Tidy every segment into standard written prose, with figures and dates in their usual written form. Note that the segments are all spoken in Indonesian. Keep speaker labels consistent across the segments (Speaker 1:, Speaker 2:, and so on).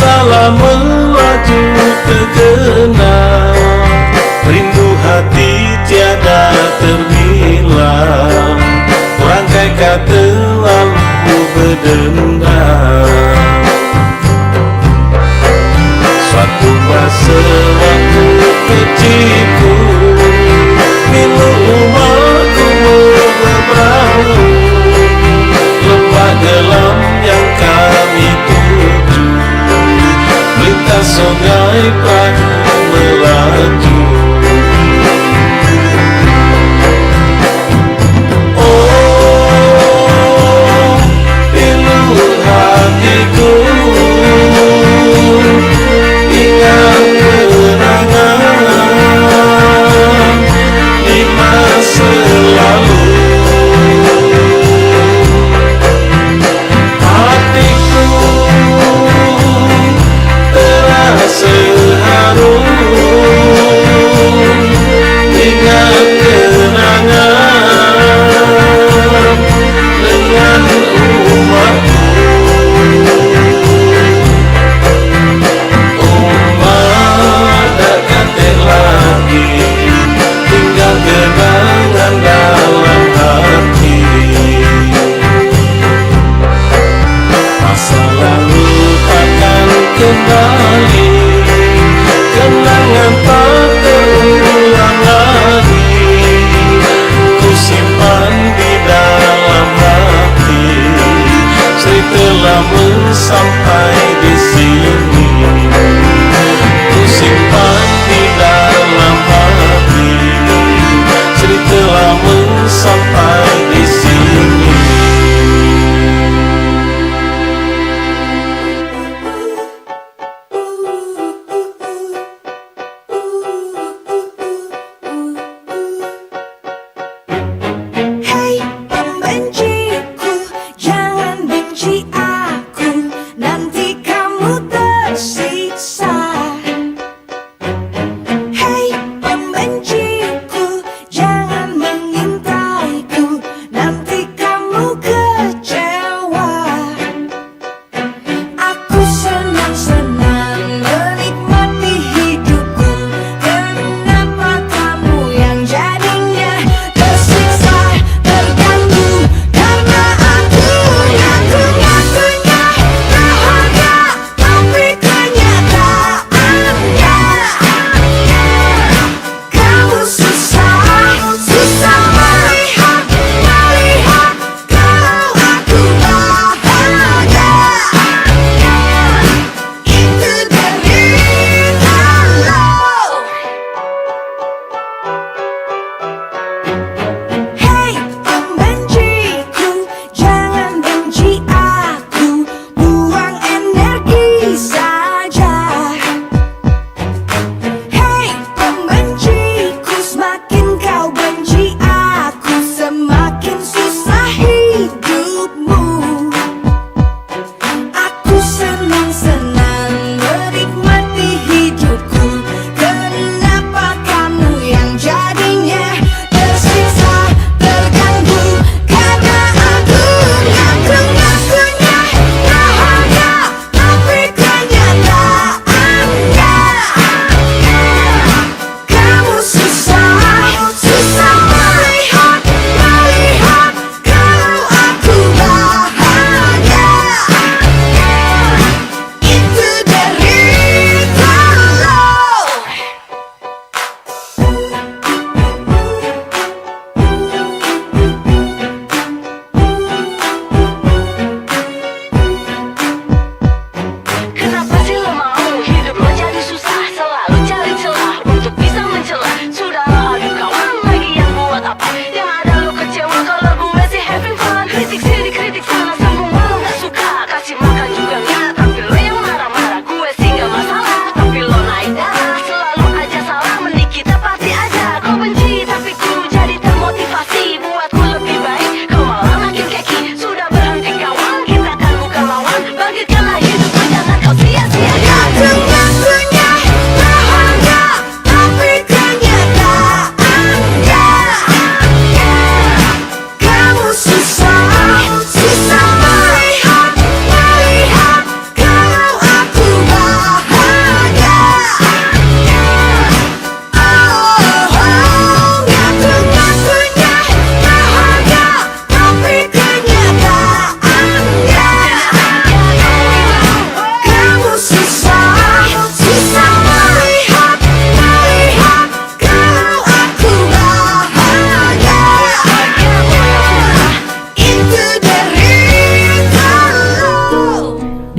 Speaker 1: salah melaju terkenal, rindu hati tiada terhilang, rangkai kata lalu berdendam. Suatu masa waktu tertipu, milu umatku berperahu, lembah gelam yang kami tuju, melintas sungai perahu melaju. Oh, pilu hatiku, ingat kenangan di masa lalu. Hatiku terasa haru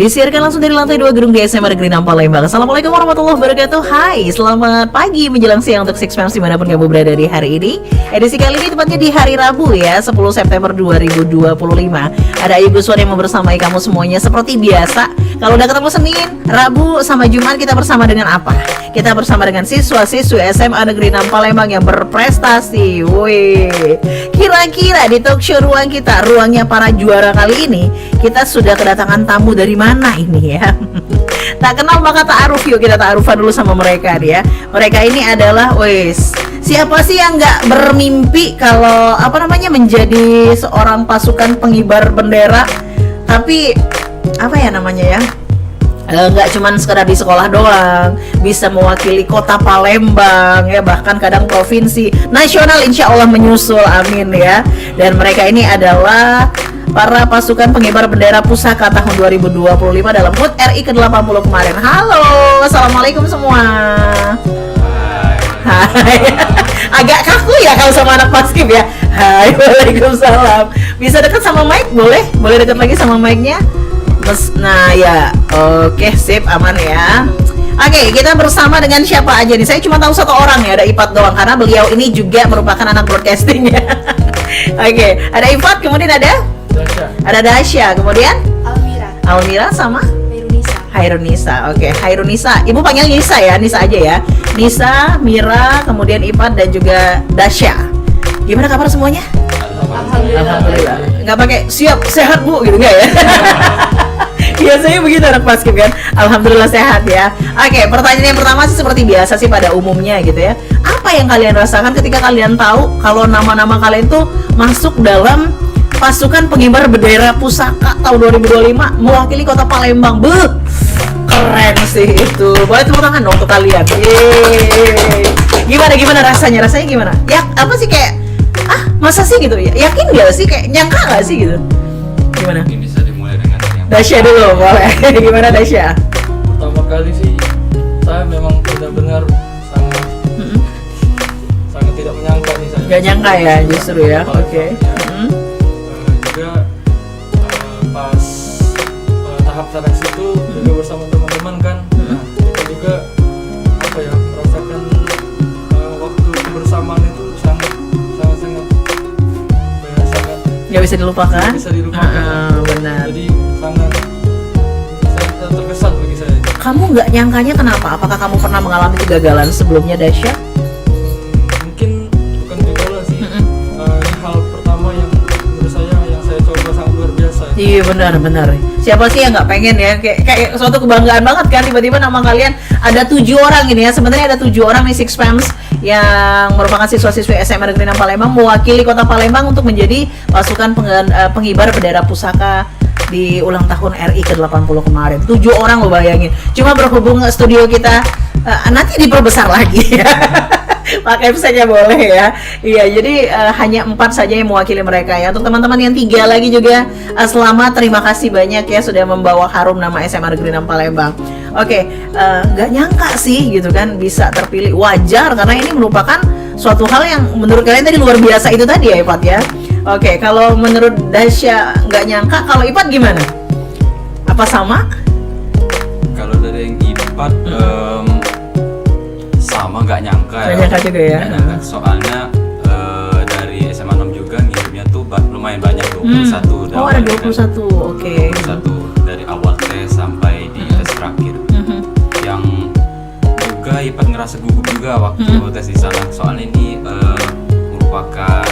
Speaker 2: Disiarkan langsung dari lantai 2 gedung di SMA Negeri 6 Palembang. Assalamualaikum warahmatullahi wabarakatuh. Hai, selamat pagi menjelang siang untuk Six Pams dimanapun kamu berada di hari ini. Edisi kali ini tepatnya di hari Rabu ya, 10 September 2025. Ada Ayu Guswan yang mau bersamai kamu semuanya seperti biasa. Kalau udah ketemu Senin, Rabu sama Jumat kita bersama dengan apa? Kita bersama dengan siswa-siswi SMA Negeri 6 Palembang yang berprestasi. Wih, kira-kira di talk show ruang kita, ruangnya para juara kali ini, kita sudah kedatangan tamu dari mana ini ya? Tak kenal maka ta'aruf, yuk kita ta'arufan dulu sama mereka nih ya. Mereka ini adalah, wes, siapa sih yang nggak bermimpi kalau menjadi seorang pasukan pengibar bendera? Tapi apa ya namanya ya? Nggak cuman sekedar di sekolah doang, bisa mewakili kota Palembang ya, bahkan kadang provinsi, nasional insya Allah menyusul, amin ya. Dan mereka ini adalah para pasukan pengibar bendera pusaka tahun 2025 dalam HUT RI ke-80 kemarin. Halo, assalamualaikum semua. Hai. Agak kaku ya kalau sama anak paskib ya. Hai, waalaikumsalam. Bisa dekat sama mic? Boleh dekat lagi sama mic-nya. Nah ya, oke, sip, aman ya. Oke, kita bersama dengan siapa aja nih? Saya cuma tahu satu orang ya, ada Ipat doang, karena beliau ini juga merupakan anak broadcasting ya. Oke, ada Ipat, kemudian ada Dasya, kemudian Almira sama Hairunisa. Oke, Hairunisa. Ibu panggil Nisa ya, Nisa aja ya. Nisa, Mira, kemudian Ipat dan juga Dasya. Gimana kabar semuanya? Alhamdulillah. Nggak pakai siap, sehat Bu gitu nggak ya? Biasanya begitu anak paskib kan. Alhamdulillah sehat ya. Oke, pertanyaan yang pertama sih seperti biasa sih pada umumnya gitu ya. Apa yang kalian rasakan ketika kalian tahu kalau nama-nama kalian tuh masuk dalam pasukan pengibar bendera pusaka tahun 2025 mewakili kota Palembang? Beuh, keren sih itu. Boleh tepuk tangan dong untuk kalian. Yeay. Gimana rasanya? Rasanya gimana? Ya apa sih kayak masa sih gitu ya? Yakin gak sih, kayak nyangka gak sih gitu? Gimana?
Speaker 3: Mungkin bisa dimulai dengan yang
Speaker 2: Dasya dulu, boleh. Gimana Dasya?
Speaker 4: Pertama kali sih saya memang benar-benar sangat tidak menyangka nih saya.
Speaker 2: Gak nyangka ya justru ya. Oke.
Speaker 4: Juga pas tahap seleksi itu juga bersama teman-teman kan. Nah, kita juga merasakan waktu kebersamaan itu sangat
Speaker 2: Gak bisa dilupakan. Benar.
Speaker 4: Jadi sangat terkesan bagi saya.
Speaker 2: Kamu nggak nyangkanya kenapa? Apakah kamu pernah mengalami kegagalan sebelumnya, Dasya?
Speaker 4: Mungkin bukan kegagalan sih. Ini hal pertama yang menurut saya yang saya coba sangat luar biasa.
Speaker 2: Iya benar. Siapa sih yang nggak pengen ya? Kayak suatu kebanggaan banget kan tiba-tiba nama kalian ada 7 orang ini ya. Sebenarnya ada 7 orang nih Six Pams yang merupakan siswa-siswi SMA Negeri 6 Palembang mewakili kota Palembang untuk menjadi pasukan pengibar bendera pusaka di ulang tahun RI ke-80 kemarin. 7 orang lo bayangin. Cuma berhubung studio kita nanti diperbesar lagi ya. Pakai saja boleh ya. Iya, jadi hanya 4 saja yang mewakili mereka ya. Untuk teman-teman yang 3 lagi juga selamat, terima kasih banyak ya sudah membawa harum nama SMA Negeri 6 Palembang. Oke, nggak nyangka sih gitu kan bisa terpilih, wajar karena ini merupakan suatu hal yang menurut kalian tadi luar biasa itu tadi ya Ipat ya. Oke, kalau menurut Dasya nggak nyangka, kalau Ipat gimana? Apa sama?
Speaker 3: kalau dari yang Ipat sama nggak nyangka
Speaker 2: Nggak nyangka juga ya.
Speaker 3: Nggak nyangka. Soalnya dari SMA 6 juga ngirimnya tuh lumayan banyak, 21.
Speaker 2: Oh ada 21, oke.
Speaker 3: 21 dari awal tes sampai di tes terakhir. Yang juga Ipat ngerasa gugup juga waktu tes di sana. Soalnya ini merupakan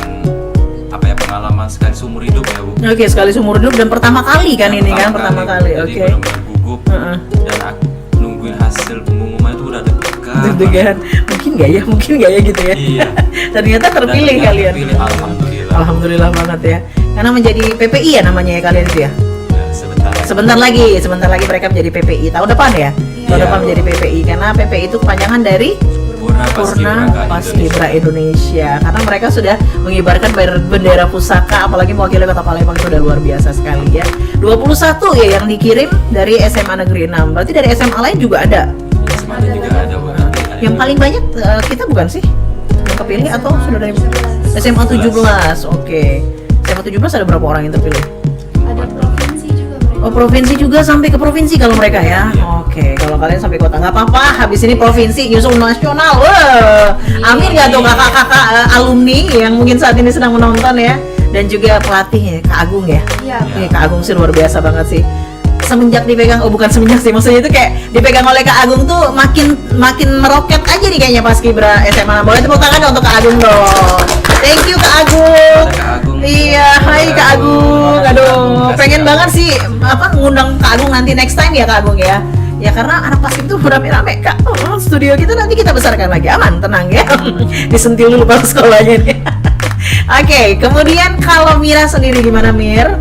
Speaker 3: pengalaman sekali seumur hidup ya Bu.
Speaker 2: Oke, sekali seumur hidup dan pertama kali kan ini kan pertama kali.
Speaker 3: Jadi
Speaker 2: Oke.
Speaker 3: benar-benar gugup dan aku nungguin hasil pengumuman itu udah deg-degan.
Speaker 2: Deg-degan. Mungkin nggak ya gitu ya.
Speaker 3: Iya.
Speaker 2: Ternyata terpilih kalian.
Speaker 3: Terpilih, alhamdulillah.
Speaker 2: Alhamdulillah banget ya. Karena menjadi PPI ya namanya ya kalian itu ya.
Speaker 3: Ya, sebentar
Speaker 2: Sebentar lagi mereka menjadi PPI tahun depan ya. Tahun depan menjadi PPI karena PPI itu kepanjangan dari Purna Paskibra Indonesia. Karena mereka sudah mengibarkan bendera pusaka, apalagi mewakili kota Palembang itu udah luar biasa sekali ya. 21 ya yang dikirim dari SMA Negeri 6. Berarti dari SMA lain juga ada.
Speaker 3: SMA juga ada Bu.
Speaker 2: Yang paling banyak kita bukan sih yang kepilih atau sudah dari SMA 17? Oke. SMA 17 ada berapa orang yang terpilih?
Speaker 5: Ada provinsi juga mereka.
Speaker 2: Oh, provinsi juga, sampai ke provinsi kalau mereka ya. Oke, kalau kalian sampai kota nggak apa-apa. Habis ini provinsi nyusul nasional. Wah, amin nggak tuh kakak-kakak alumni yang mungkin saat ini sedang menonton ya, dan juga pelatih ya, Kak Agung ya.
Speaker 5: Iya.
Speaker 2: Kak Agung sih luar biasa banget sih. Semenjak dipegang, bukan semenjak sih, maksudnya itu kayak dipegang oleh Kak Agung tuh makin meroket aja nih kayaknya Paskibra SMA. Boleh tepuk tangan dong untuk Kak Agung dong. Thank you Kak Agung.
Speaker 3: Kak Agung.
Speaker 2: Iya, hai Kak Agung. Aduh, pengen banget sih ngundang Kak Agung nanti next time ya Kak Agung ya. Ya karena anak Paskib itu rame-rame Kak. Oh, studio kita nanti kita besarkan lagi, aman, tenang ya. Disentil dulu pas sekolahnya nih. Oke, kemudian kalau Mira sendiri gimana Mir?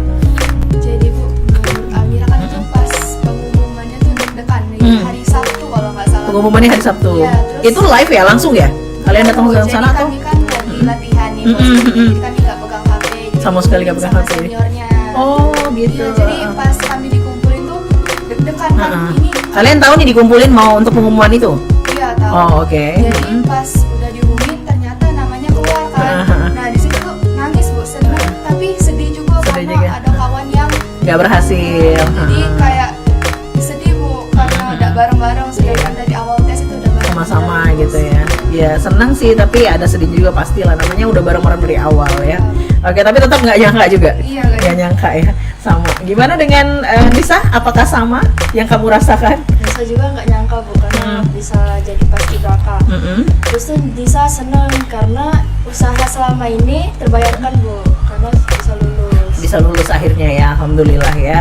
Speaker 5: Jadi Bu, menurut Amira kan itu pas pengumumannya tuh deg-degan nih, hari Sabtu kalau nggak salah.
Speaker 2: Pengumumannya hari Sabtu.
Speaker 5: Iya, terus-
Speaker 2: Itu live ya langsung ya? Kalian datang ke sana
Speaker 5: jadi
Speaker 2: tuh?
Speaker 5: kami kan lagi latihan nih, jadi kami nggak pegang HP. Jadi
Speaker 2: Sama sekali nggak pegang
Speaker 5: sama
Speaker 2: HP.
Speaker 5: seniornya.
Speaker 2: Oh, gitu.
Speaker 5: Iya, jadi pas kami dikumpulin tuh deg-degan kan ini.
Speaker 2: Kalian tahu nih dikumpulin mau untuk pengumuman itu?
Speaker 5: Iya tahu.
Speaker 2: Oh, oke.
Speaker 5: Jadi pas udah diumumin ternyata namanya keluar kan. Nah di situ tuh nangis Bu, seneng tapi sedih juga
Speaker 2: Sedih
Speaker 5: karena
Speaker 2: juga.
Speaker 5: ada kawan yang
Speaker 2: Nggak berhasil.
Speaker 5: jadi kayak sedih Bu karena udah bareng-bareng sedangkan dari awal tes itu udah bareng
Speaker 2: Sama-sama gitu ya. Ya senang sih, tapi ada sedih juga pastilah, namanya udah bareng-bareng dari awal ya. Oke, tapi tetap nggak nyangka juga.
Speaker 5: Iya, nggak
Speaker 2: Nggak nyangka ya. Sama. Gimana dengan Nisa? Apakah sama yang kamu rasakan?
Speaker 6: Nisa juga nggak nyangka Bu karena bisa jadi paskibraka. Terus tuh Nisa senang karena usaha selama ini terbayarkan Bu karena bisa lulus.
Speaker 2: Akhirnya ya, alhamdulillah ya.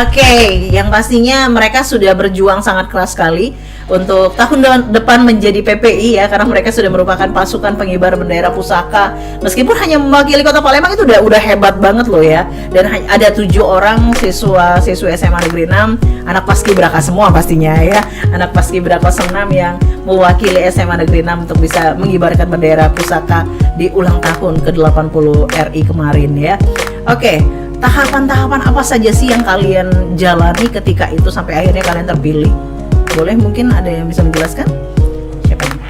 Speaker 2: Oke, yang pastinya mereka sudah berjuang sangat keras sekali untuk tahun depan menjadi PPI ya, karena mereka sudah merupakan pasukan pengibar bendera pusaka. Meskipun hanya mewakili Kota Palembang itu udah hebat banget loh ya. Dan ada 7 orang siswa SMA Negeri 6, anak Paskibraka semua pastinya ya. Anak Paskibraka 06 yang mewakili SMA Negeri 6 untuk bisa mengibarkan bendera pusaka di ulang tahun ke-80 RI kemarin ya. Oke, tahapan-tahapan apa saja sih yang kalian jalani ketika itu sampai akhirnya kalian terpilih? Boleh mungkin ada yang bisa menjelaskan? Siapa nih?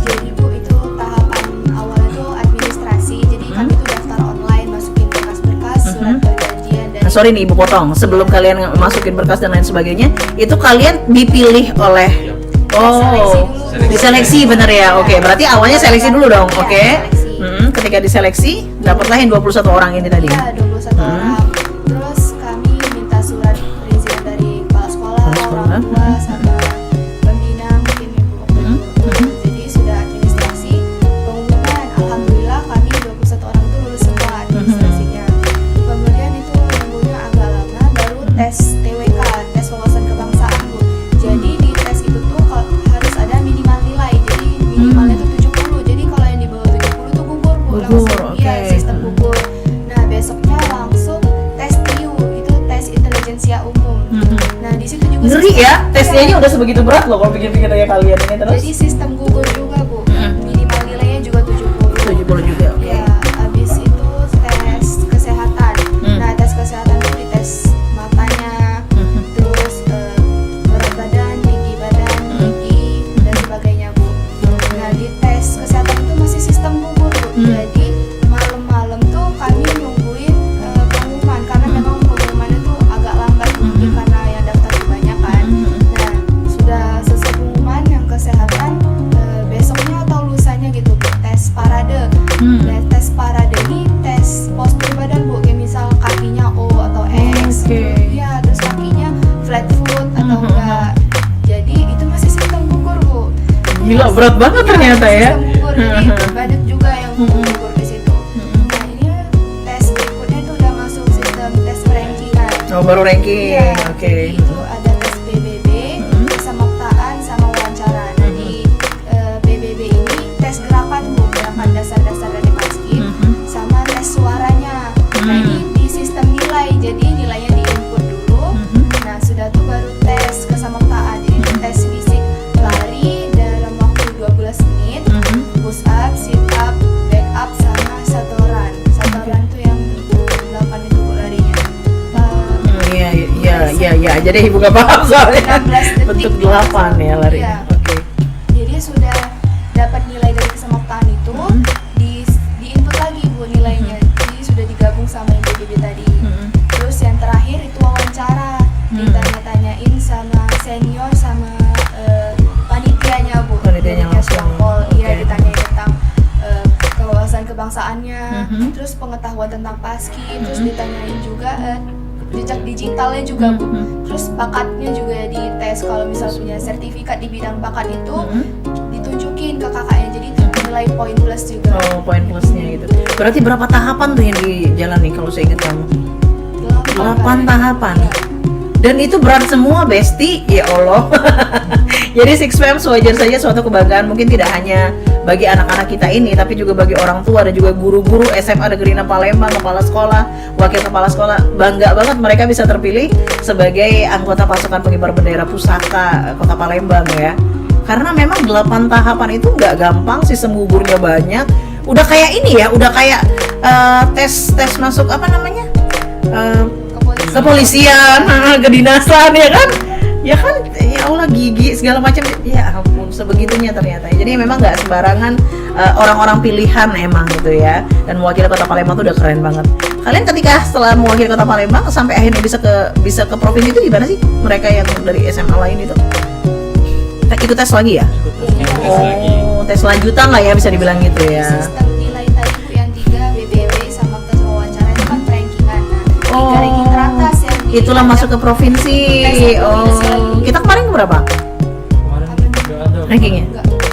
Speaker 5: Jadi Bu itu tahapan awalnya tuh administrasi. Jadi kami tuh daftar online, masukin berkas-berkas, surat perjanjian dan
Speaker 2: Nah, sorry nih Ibu potong. Sebelum kalian masukin berkas dan lain sebagainya, itu kalian dipilih oleh diseleksi bener ya. Oke, berarti awalnya seleksi dulu dong.
Speaker 5: Iya,
Speaker 2: Oke.
Speaker 5: seleksi.
Speaker 2: Ketika diseleksi, dapatlah yang 21 orang ini tadi.
Speaker 5: Iya, 21 orang. Terus kami minta surat perizinan dari kepala sekolah, orang tua, sama pembina mungkin Ibu waktu itu. Jadi sudah administrasi, pengumuman. Alhamdulillah kami 21 orang itu lulus semua administrasinya. Kemudian itu nunggunya agak lama, baru tes TWK, tes wawasan kebangsaan Bu. Jadi di tes itu tuh harus ada minimal nilai. Jadi minimalnya tuh 70. Jadi kalau yang di bawah 70 tuh gugur Bu.
Speaker 2: Gugur,
Speaker 5: Langsung iya,
Speaker 2: oke.
Speaker 5: sistem gugur. Nah besoknya langsung tes TIU, itu tes intelijensia umum. Nah di situ juga
Speaker 2: Ngeri
Speaker 5: sistem-
Speaker 2: ya, tesnya aja
Speaker 5: Iya.
Speaker 2: udah sebegitu berat loh kalau pikir-pikir kayak kalian ini terus.
Speaker 5: Jadi sistem gugur juga Bu. Minimal nilainya juga 70.
Speaker 2: 70 juga, oke.
Speaker 5: Ya, habis itu tes kesehatan. Nah tes kesehatan itu dites matanya, terus berat badan, tinggi badan, gigi dan sebagainya Bu. Nah di tes kesehatan itu masih sistem gugur Bu. Jadi malam-malam tuh kami nungguin pengumuman karena memang pengumumannya tuh agak lambat mungkin karena yang daftar kebanyakan. Nah sudah selesai pengumuman yang kesehatan, besoknya atau lusanya gitu Bu, tes parade. Nah, tes parade ini tes postur badan Bu, kayak misal kakinya O atau X.
Speaker 2: Oke.
Speaker 5: Iya, terus kakinya flat foot atau enggak. Jadi itu masih sistem gugur Bu.
Speaker 2: Gila, berat banget
Speaker 5: Iya,
Speaker 2: ternyata ya.
Speaker 5: sistem gugur, jadi banyak juga yang gugur di situ. Nah ini tes berikutnya itu udah masuk sistem tes rankingan.
Speaker 2: Oh, baru ranking.
Speaker 5: Iya,
Speaker 2: Oke.
Speaker 5: jadi itu ada tes PBB, kesamaptaan sama wawancara. Nah di PBB ini tes gerakan Bu, gerakan dasar-dasar dari Paskib, sama tes suaranya. Nah ini di sistem nilai, jadi nilainya di input dulu. Nah sudah tuh baru tes kesamaptaan, jadi itu tes fisik, lari dalam waktu 12 menit, push up, sit up, back up, sama satoran. Satoran tuh yang 8 itu Bu larinya.
Speaker 2: Iya. Jadi ibu gak paham soalnya.
Speaker 5: 16 detik.
Speaker 2: Bentuk 8 ya lari.
Speaker 5: Iya.
Speaker 2: Oke.
Speaker 5: Jadi sudah dapat nilai dari kesamaptaan itu, di input lagi Bu nilainya. Jadi sudah digabung sama yang PBB tadi. Terus ditanyain sama senior sama panitianya Bu.
Speaker 2: Panitianya
Speaker 5: Dari
Speaker 2: langsung.
Speaker 5: Kespol. Iya,
Speaker 2: Oke.
Speaker 5: ditanyain tentang kewawasan kebangsaannya,
Speaker 2: Mhm.
Speaker 5: terus pengetahuan tentang paski, terus ditanyain juga jejak digitalnya juga Bu.
Speaker 2: Mhm.
Speaker 5: Terus bakatnya juga dites, kalau misal punya sertifikat di bidang bakat itu ditunjukin ke kakaknya, jadi itu nilai poin plus juga.
Speaker 2: Oh, poin plusnya gitu. Berarti berapa tahapan tuh yang dijalani kalau saya ingat kamu? 8 tahapan. Dan itu berat semua, Besti. Ya Allah. Jadi Six Fam wajar saja suatu kebanggaan, mungkin tidak hanya bagi anak-anak kita ini, tapi juga bagi orang tua dan juga guru-guru SMA Negeri 6 Palembang, kepala sekolah, wakil kepala sekolah. Bangga banget mereka bisa terpilih sebagai anggota pasukan pengibar bendera pusaka Kota Palembang ya. Karena memang 8 tahapan itu nggak gampang, sistem gugurnya banyak. Udah kayak ini ya, udah kayak tes masuk apa namanya? Kepolisian, kedinasan ya kan? Ya Allah, gigi segala macam, ya ampun sebegitunya ternyata. Jadi memang nggak sembarangan orang-orang pilihan emang gitu ya. Dan mewakili Kota Palembang tuh udah keren banget. Kalian ketika setelah mewakili Kota Palembang sampai akhirnya bisa ke provinsi itu gimana sih? Mereka yang dari SMA lain itu ikut tes lagi ya? Oh, tes lanjutan lah ya bisa dibilang gitu ya.
Speaker 5: Sistem nilai tadi Bu yang 3 BBW sama tes wawancara itu kan rankingan. Nah,
Speaker 2: Oh.
Speaker 5: 3 ranking teratas yang
Speaker 2: Itulah masuk ke provinsi. Oh, kita kemarin berapa?
Speaker 4: Kemarin nggak ada Bu.
Speaker 2: Rankingnya?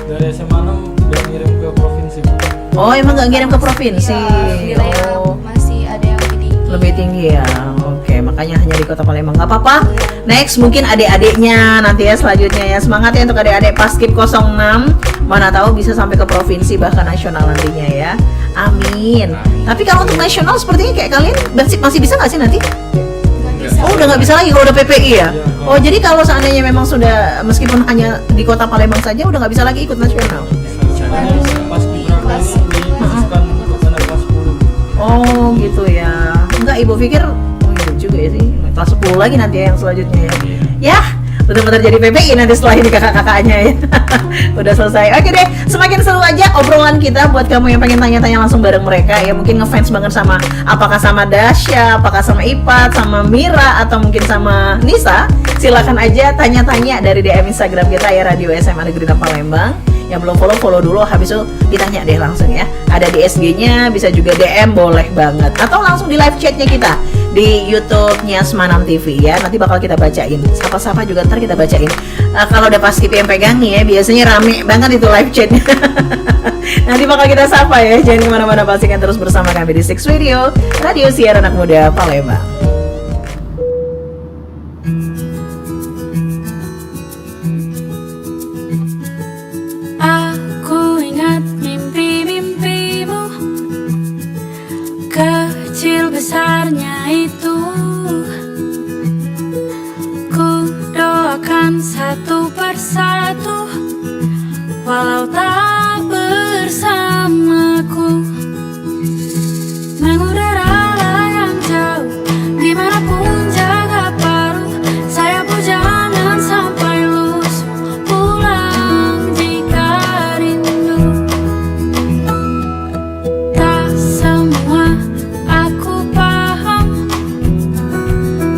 Speaker 4: Dari SMA 6 udah ngirim ke provinsi Bu.
Speaker 2: Oh, emang nggak ngirim ke provinsi.
Speaker 5: nilainya
Speaker 2: Oh,
Speaker 5: masih ada yang lebih tinggi.
Speaker 2: lebih tinggi ya. Oke, makanya hanya di Kota Palembang. Nggak apa-apa. Next mungkin adik-adiknya nanti ya selanjutnya ya. Semangat ya untuk adik-adik Paskib 06. Mana tahu bisa sampai ke provinsi bahkan nasional nantinya ya. Amin. Tapi kalau untuk nasional sepertinya kayak kalian masih bisa nggak sih nanti?
Speaker 5: Nggak bisa.
Speaker 2: Oh, udah nggak bisa lagi kalau udah PPI ya? Oh, jadi kalau seandainya memang sudah meskipun hanya di Kota Palembang saja udah nggak bisa lagi ikut nasional.
Speaker 4: Caranya pas beberapa ini dikhususkan untuk anak kelas 10 Bu.
Speaker 2: Oh, gitu ya. Enggak, Ibu pikir iya juga ya sih. Kelas 10 lagi nanti ya yang selanjutnya ya. Ya, benar-benar jadi PPI nanti setelah ini kakak-kakaknya ya. Udah selesai. Oke deh, semakin seru aja obrolan kita buat kamu yang pengen tanya-tanya langsung bareng mereka ya. Mungkin ngefans banget sama apakah sama Dasya, apakah sama Ipat, sama Mira atau mungkin sama Nisa. Silakan aja tanya-tanya dari DM Instagram kita ya, Radio SMA Negeri 6 Palembang. Yang belum follow dulu, habis itu ditanya deh langsung ya. Ada di SG-nya, bisa juga DM, boleh banget. Atau langsung di live chat-nya kita di YouTube-nya Semanam TV ya. Nanti bakal kita bacain. Sapa-sapa juga ntar kita bacain. Kalau udah pasti yang pegang nih ya, biasanya rame banget itu live chat-nya. Nanti bakal kita sapa ya. Jangan kemana-mana, pastikan terus bersama kami di Six Radio, Radio Siar Anak Muda Palembang.
Speaker 7: Aku ingat mimpi-mimpimu, kecil besarnya itu. Ku doakan satu persatu, walau tak bersamaku. Mengudara yang jauh, dimanapun jaga paruh. Sayapmu jangan sampai lusuh, pulang jika rindu. Tak semua aku paham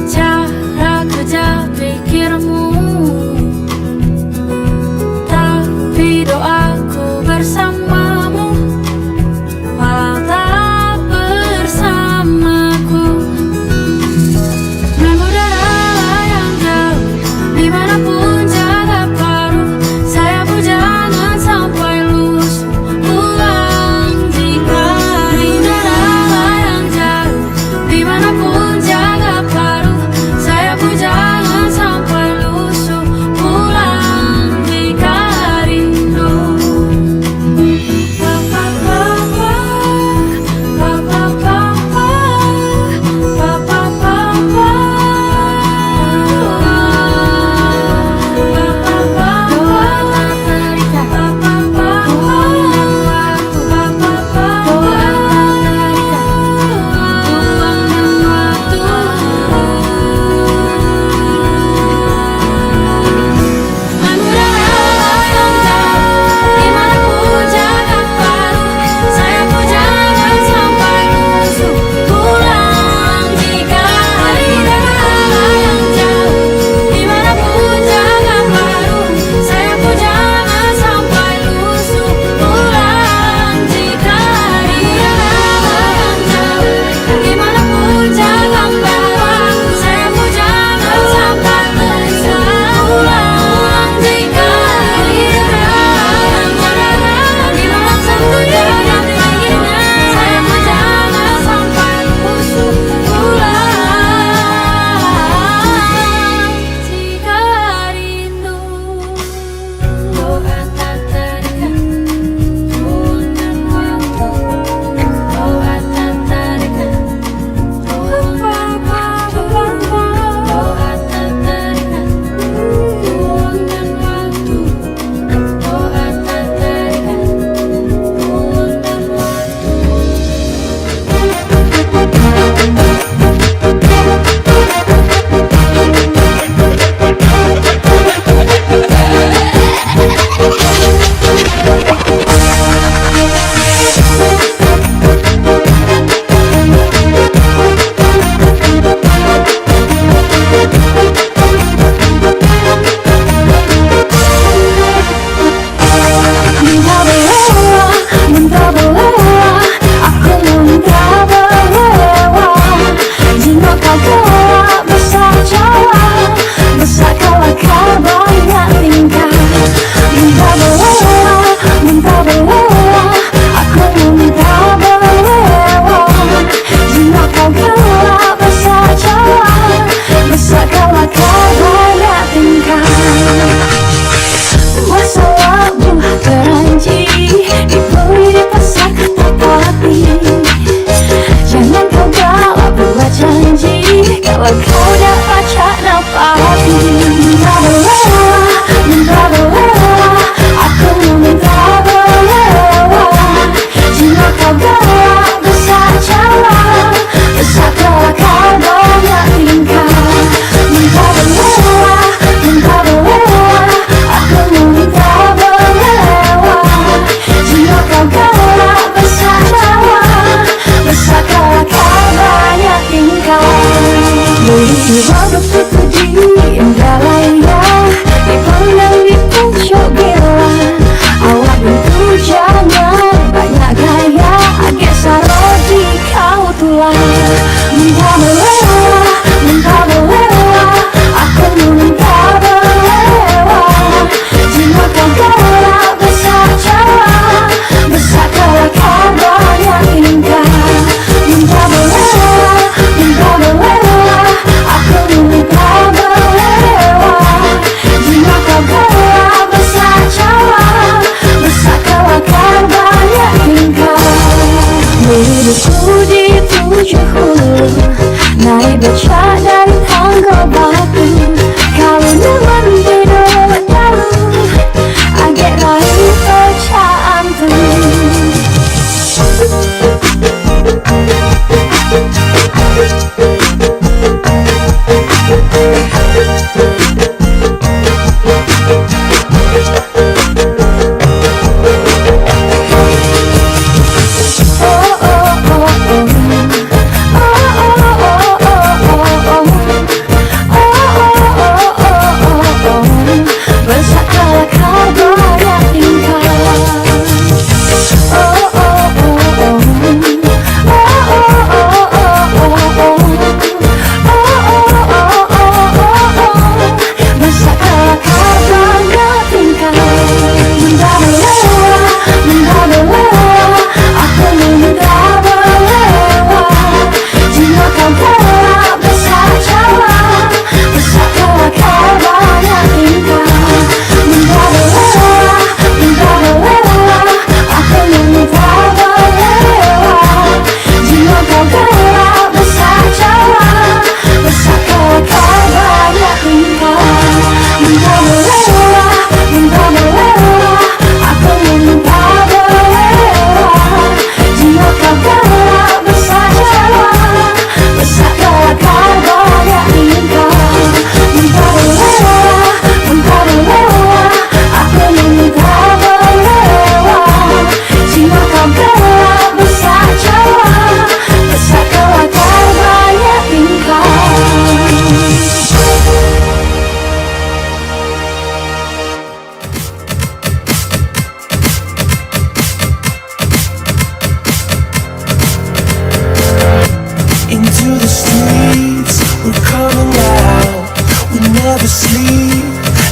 Speaker 7: cara kerja pikirmu, tapi doaku bersamamu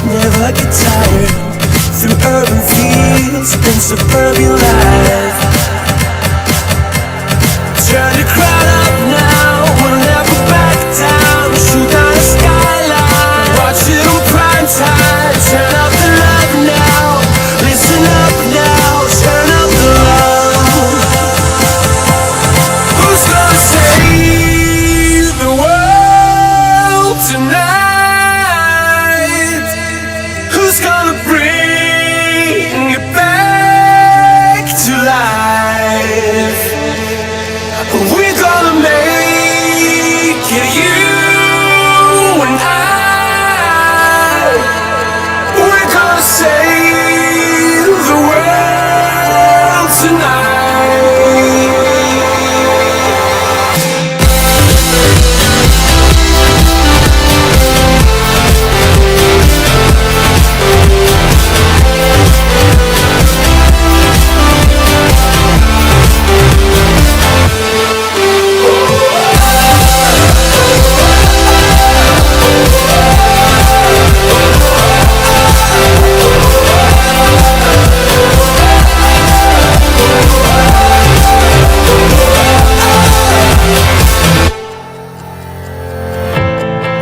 Speaker 1: never get tired. Through urban fields and suburban life. Turn the crowd up now, we'll never back down. Shoot down the skyline, watch it on prime time. Turn up the love now, listen up now, turn up the love. Who's gonna save the world tonight? Who's gonna bring it back to life? We're gonna make it, you and I. We're gonna save the world tonight.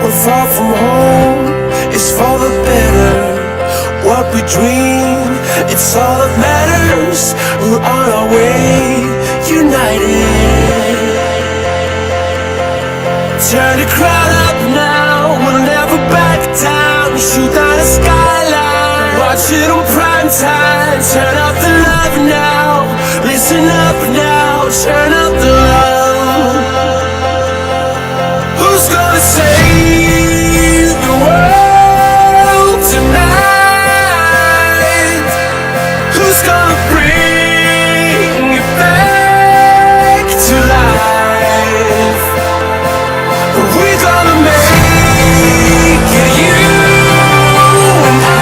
Speaker 1: We're far from home, it's for the better. What we dream, it's all that matters. We're on our way, united. Turn the crowd up now, we'll never back down. Shoot down the skyline, watch it on prime time. Turn up the love now, listen up now, turn up the love. Who's gonna save the world tonight? Who's gonna bring it back to life? We're gonna make it, you and I.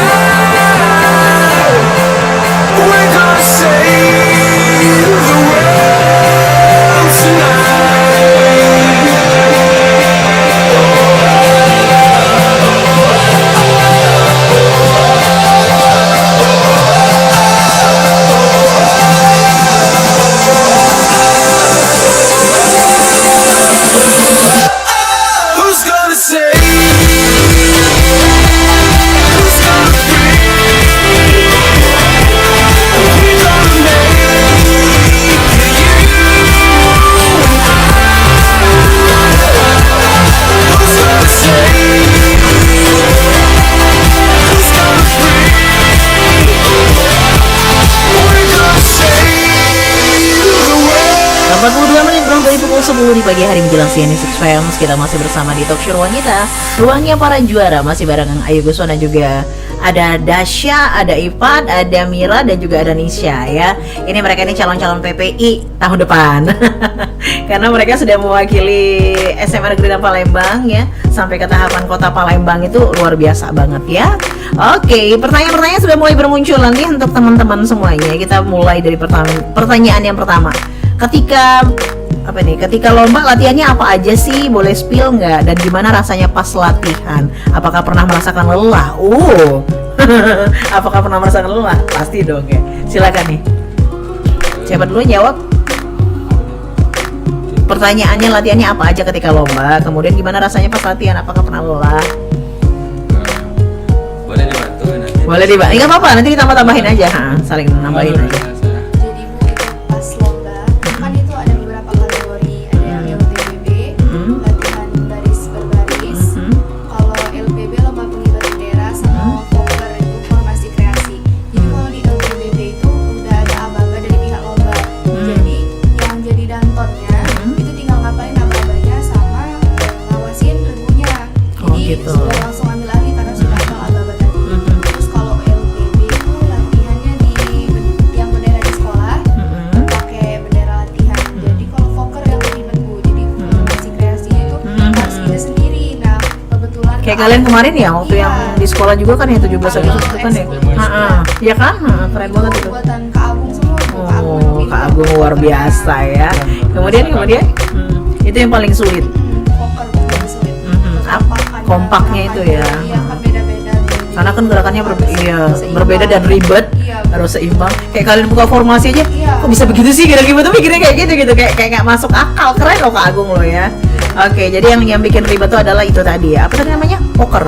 Speaker 1: We're gonna save the world tonight. Who's gonna save? Who's gonna bring? We're gonna make it, you and I. Who's gonna save? Who's gonna bring? We're gonna save the world.
Speaker 2: 42 menit kurang dari pukul 10 di pagi hari menjelang CNN 6 PM. Kita masih bersama di Talk Show Wanita, ruangnya para juara. Masih bareng Ayu Guswan dan juga ada Dasya, ada Ipan, ada Mira dan juga ada Nisha ya. Ini mereka ini calon-calon PPI tahun depan. Karena mereka sudah mewakili SMA Negeri Palembang ya, sampai ke tahapan kota Palembang. Itu luar biasa banget ya. Oke, pertanyaan-pertanyaan sudah mulai bermunculan nih untuk teman-teman semuanya. Kita mulai dari pertanyaan yang pertama. Ketika lomba latihannya apa aja sih? Boleh spill nggak? Dan gimana rasanya pas latihan? Apakah pernah merasakan lelah? Apakah pernah merasakan lelah? Pasti dong ya. Silakan nih. Siapa dulu yang jawab? Pertanyaannya latihannya apa aja ketika lomba? Kemudian gimana rasanya pas latihan? Apakah pernah lelah?
Speaker 3: Boleh dibantu nanti.
Speaker 2: Boleh dibantu. Nggak apa-apa. Nanti ditambah-tambahin aja. Saling nambahin aja.
Speaker 5: Jadi Bu, itu pas lomba kan itu ada beberapa kategori, ada yang LPBB, latihan baris berbaris. Kalau LPB lomba pengibar bendera sama poker itu formasi kreasi. Jadi kalau di LPBB itu udah ada aba-aba dari pihak lomba. Jadi yang jadi dantonnya itu tinggal ngapalin aba-abanya sama ngawasin regunya.
Speaker 2: Oh,
Speaker 5: Jadi
Speaker 2: gitu.
Speaker 5: sudah langsung ambil alih karena sudah hafal aba-aba tadi. Terus kalau LPB itu latihannya di yang bendera di sekolah, pakai bendera latihan. Jadi kalau poker yang ribet Bu, jadi formasi kreasinya itu harus kita sendiri. Nah kebetulan
Speaker 2: Kayak kalian kemarin ya, waktu
Speaker 5: Iya.
Speaker 2: yang di sekolah juga kan ya 17 Agustus itu kan ya. Iya kan? Keren banget itu.
Speaker 5: buatan Kak Agung semua Bu.
Speaker 2: Oh, Kak Agung luar biasa ya. Kemudian itu yang paling sulit.
Speaker 5: Poker Bu, yang sulit.
Speaker 2: Kompaknya itu ya.
Speaker 5: Iya kan beda-beda. Jadi
Speaker 2: Karena kan gerakannya berbeda dan ribet,
Speaker 5: Iya.
Speaker 2: harus seimbang. Kayak kalian buka formasi aja,
Speaker 5: Iya.
Speaker 2: kok bisa begitu sih? Kira-kira tuh mikirnya kayak gitu, kayak nggak masuk akal. Keren loh Kak Agung loh ya. Oke, jadi yang bikin ribet tuh adalah itu tadi ya. Apa tadi namanya? Poker.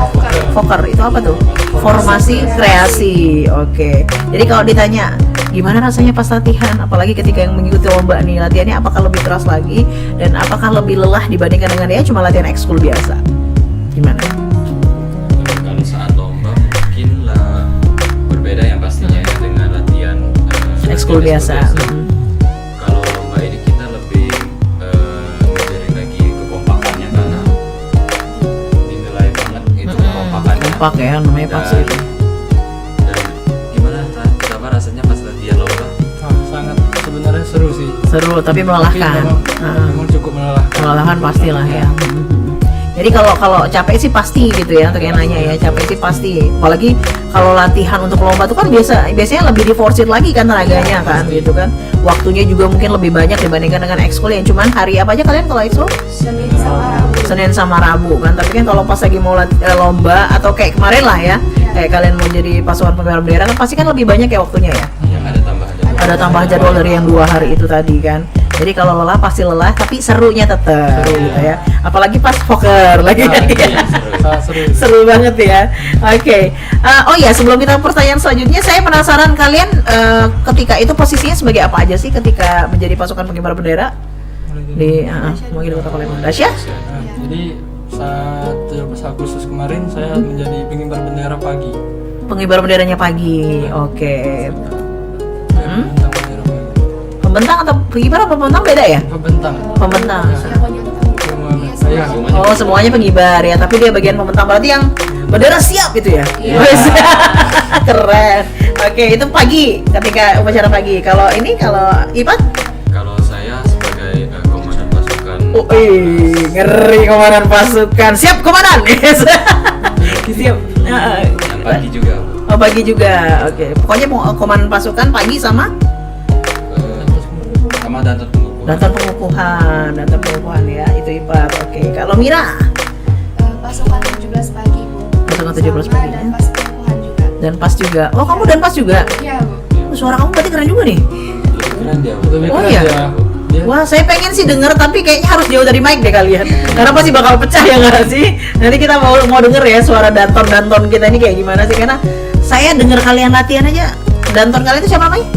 Speaker 2: Itu apa tuh? Formasi kreasi. Oke. Jadi kalau ditanya gimana rasanya pas latihan, apalagi ketika yang mengikuti lomba nih, latihannya apakah lebih keras lagi dan apakah lebih lelah dibandingkan dengan ya cuma latihan ekskul biasa? Gimana?
Speaker 3: Kalau saat lomba mungkin lah berbeda yang pastinya ya dengan latihan
Speaker 2: Ekskul biasa.
Speaker 3: Kalau lomba ini kita lebih menjaring lagi kekompakannya karena dinilai banget itu kekompakannya.
Speaker 2: Kompak ya namanya pas itu.
Speaker 3: Dan gimana rasanya pas latihan lomba?
Speaker 4: Sangat sebenarnya seru sih.
Speaker 2: Seru tapi melelahkan.
Speaker 4: Memang cukup melelahkan.
Speaker 2: Melelahkan pastilah ya. Jadi kalau capek sih pasti gitu ya, untuk yang nanya ya, capek sih pasti. Apalagi kalau latihan untuk lomba tuh kan biasanya lebih diforsir lagi kan tenaganya kan gitu kan. Waktunya juga mungkin lebih banyak dibandingkan dengan ekskul yang cuman hari apa aja kalian kalau ekskul? Senin sama Rabu kan. Tapi kan kalau pas lagi mau lomba atau kayak kemarin lah ya, kayak kalian mau jadi pasukan pengibar bendera kan pasti kan lebih banyak ya waktunya ya.
Speaker 3: Yang ada tambahan jadwal.
Speaker 2: Ada tambah jadwal dari yang 2 hari itu tadi kan. Jadi kalau lelah pasti lelah, tapi serunya tetap gitu ya. Apalagi pas poker lagi kan.
Speaker 4: Seru.
Speaker 2: Seru banget ya. Oke. Oh ya, sebelum kita ke pertanyaan selanjutnya, saya penasaran kalian ketika itu posisinya sebagai apa aja sih ketika menjadi pasukan pengibar bendera di mungkin Kota Palembang. Dasya?
Speaker 4: Nah, jadi saat 17 Agustus kemarin saya menjadi pengibar bendera pagi.
Speaker 2: Pengibar benderanya pagi. Oke.
Speaker 4: Pembentang bendera pagi.
Speaker 2: Pembentang atau pengibar apa pembentang beda ya?
Speaker 4: Pembentang.
Speaker 2: Pembentang.
Speaker 4: Iya.
Speaker 2: Oh, semuanya pengibar ya, tapi dia bagian pembentang, berarti yang bendera siap itu ya? Wes. Keren. Oke, itu pagi ketika upacara pagi. Kalau Ipan?
Speaker 3: Kalau saya sebagai komandan pasukan.
Speaker 2: Oh, ngeri komandan pasukan. Siap komandan. Yes. Siap.
Speaker 3: Yang pagi juga.
Speaker 2: Oh, pagi juga. Oke. Pokoknya mau komandan pasukan pagi sama
Speaker 3: Sama danton pengukuhan.
Speaker 2: Danton pengukuhan ya. Itu Ipan. Oke. Kalau Mira?
Speaker 5: Pasukan 17 pagi Bu.
Speaker 2: Pasukan 17
Speaker 5: Sama
Speaker 2: pagi,
Speaker 5: dan
Speaker 2: ya.
Speaker 5: pas pengukuhan juga.
Speaker 2: Dan pas juga. Oh, kamu dan pas juga.
Speaker 5: Iya Bu.
Speaker 2: Oh, suara kamu berarti keren juga nih.
Speaker 3: Keren dia.
Speaker 4: Lebih
Speaker 2: Oh,
Speaker 4: keren
Speaker 2: iya?
Speaker 4: dia.
Speaker 2: Wah, saya pengen sih denger tapi kayaknya harus jauh dari mic deh kalian. Karena pasti bakal pecah ya nggak sih? Nanti kita mau denger ya suara danton kita ini kayak gimana sih? Karena saya denger kalian latihan aja. Danton kalian itu siapa namanya?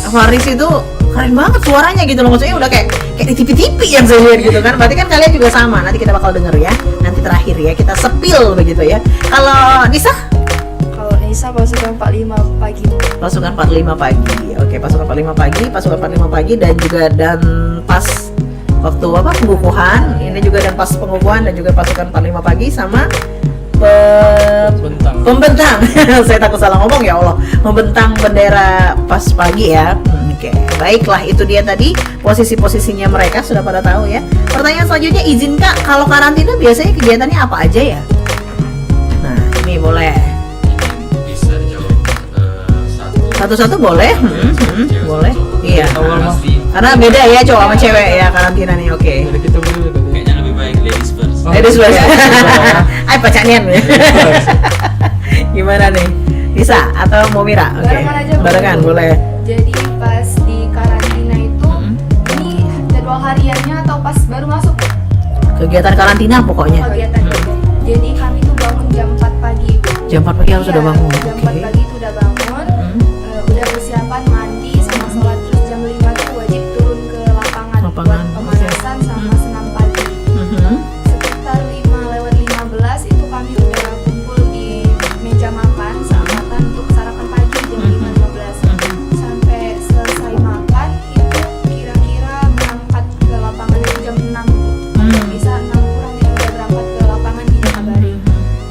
Speaker 2: Faris itu keren banget suaranya gitu loh. Maksudnya udah kayak di TV-TV yang saya lihat gitu kan. Berarti kan kalian juga sama. Nanti kita bakal denger ya. Nanti terakhir ya kita sepil begitu ya. Kalau Nisa?
Speaker 6: Kalau Nisa pasukan 45 pagi.
Speaker 2: Pasukan 45 pagi. Oke, pasukan 45 pagi dan pas waktu pengukuhan. Ini juga dan pas pengukuhan dan juga pasukan 45 pagi sama pembentang. Saya takut salah ngomong ya Allah. Membentang bendera pas pagi ya. Oke, baiklah itu dia tadi posisi-posisinya mereka sudah pada tahu ya. Pertanyaan selanjutnya, izin Kak, kalau karantina biasanya kegiatannya apa aja ya? Nah, ini boleh.
Speaker 3: Bisa dijawab
Speaker 2: Satu-satu boleh? Boleh. Iya. Karena beda ya cowok sama cewek ya karantina nih. Oke.
Speaker 4: Jadi kita dulu tadi.
Speaker 3: Kayaknya lebih baik ladies first.
Speaker 2: Ladies first. Ay pacanian. Gimana nih? Bisa atau mau Mira? Oke.
Speaker 5: Barengan aja, Bu.
Speaker 2: Barengan boleh.
Speaker 5: Jadi pas di karantina itu ini jadwal hariannya atau pas baru masuk
Speaker 2: Kegiatan karantina pokoknya.
Speaker 5: kegiatan? Jadi kami tuh bangun jam 4 pagi.
Speaker 2: Jam 4 pagi harus
Speaker 5: Iya,
Speaker 2: sudah bangun.
Speaker 5: Jam
Speaker 2: Oke.
Speaker 5: 4 pagi itu udah bangun, udah persiapan mandi sama sholat, terus jam 5 tuh wajib turun ke lapangan
Speaker 2: Lapangan,
Speaker 5: buat pemanasan sama senam pagi.
Speaker 2: Mhm.
Speaker 5: Sekitar 5:15 itu kami udah kumpul di meja makan seangkatan untuk sarapan pagi jam 5:15. Sampai selesai makan itu kira-kira berangkat ke lapangan itu jam 6. Bisa 6 kurang itu udah berangkat ke lapangan di Jakabari.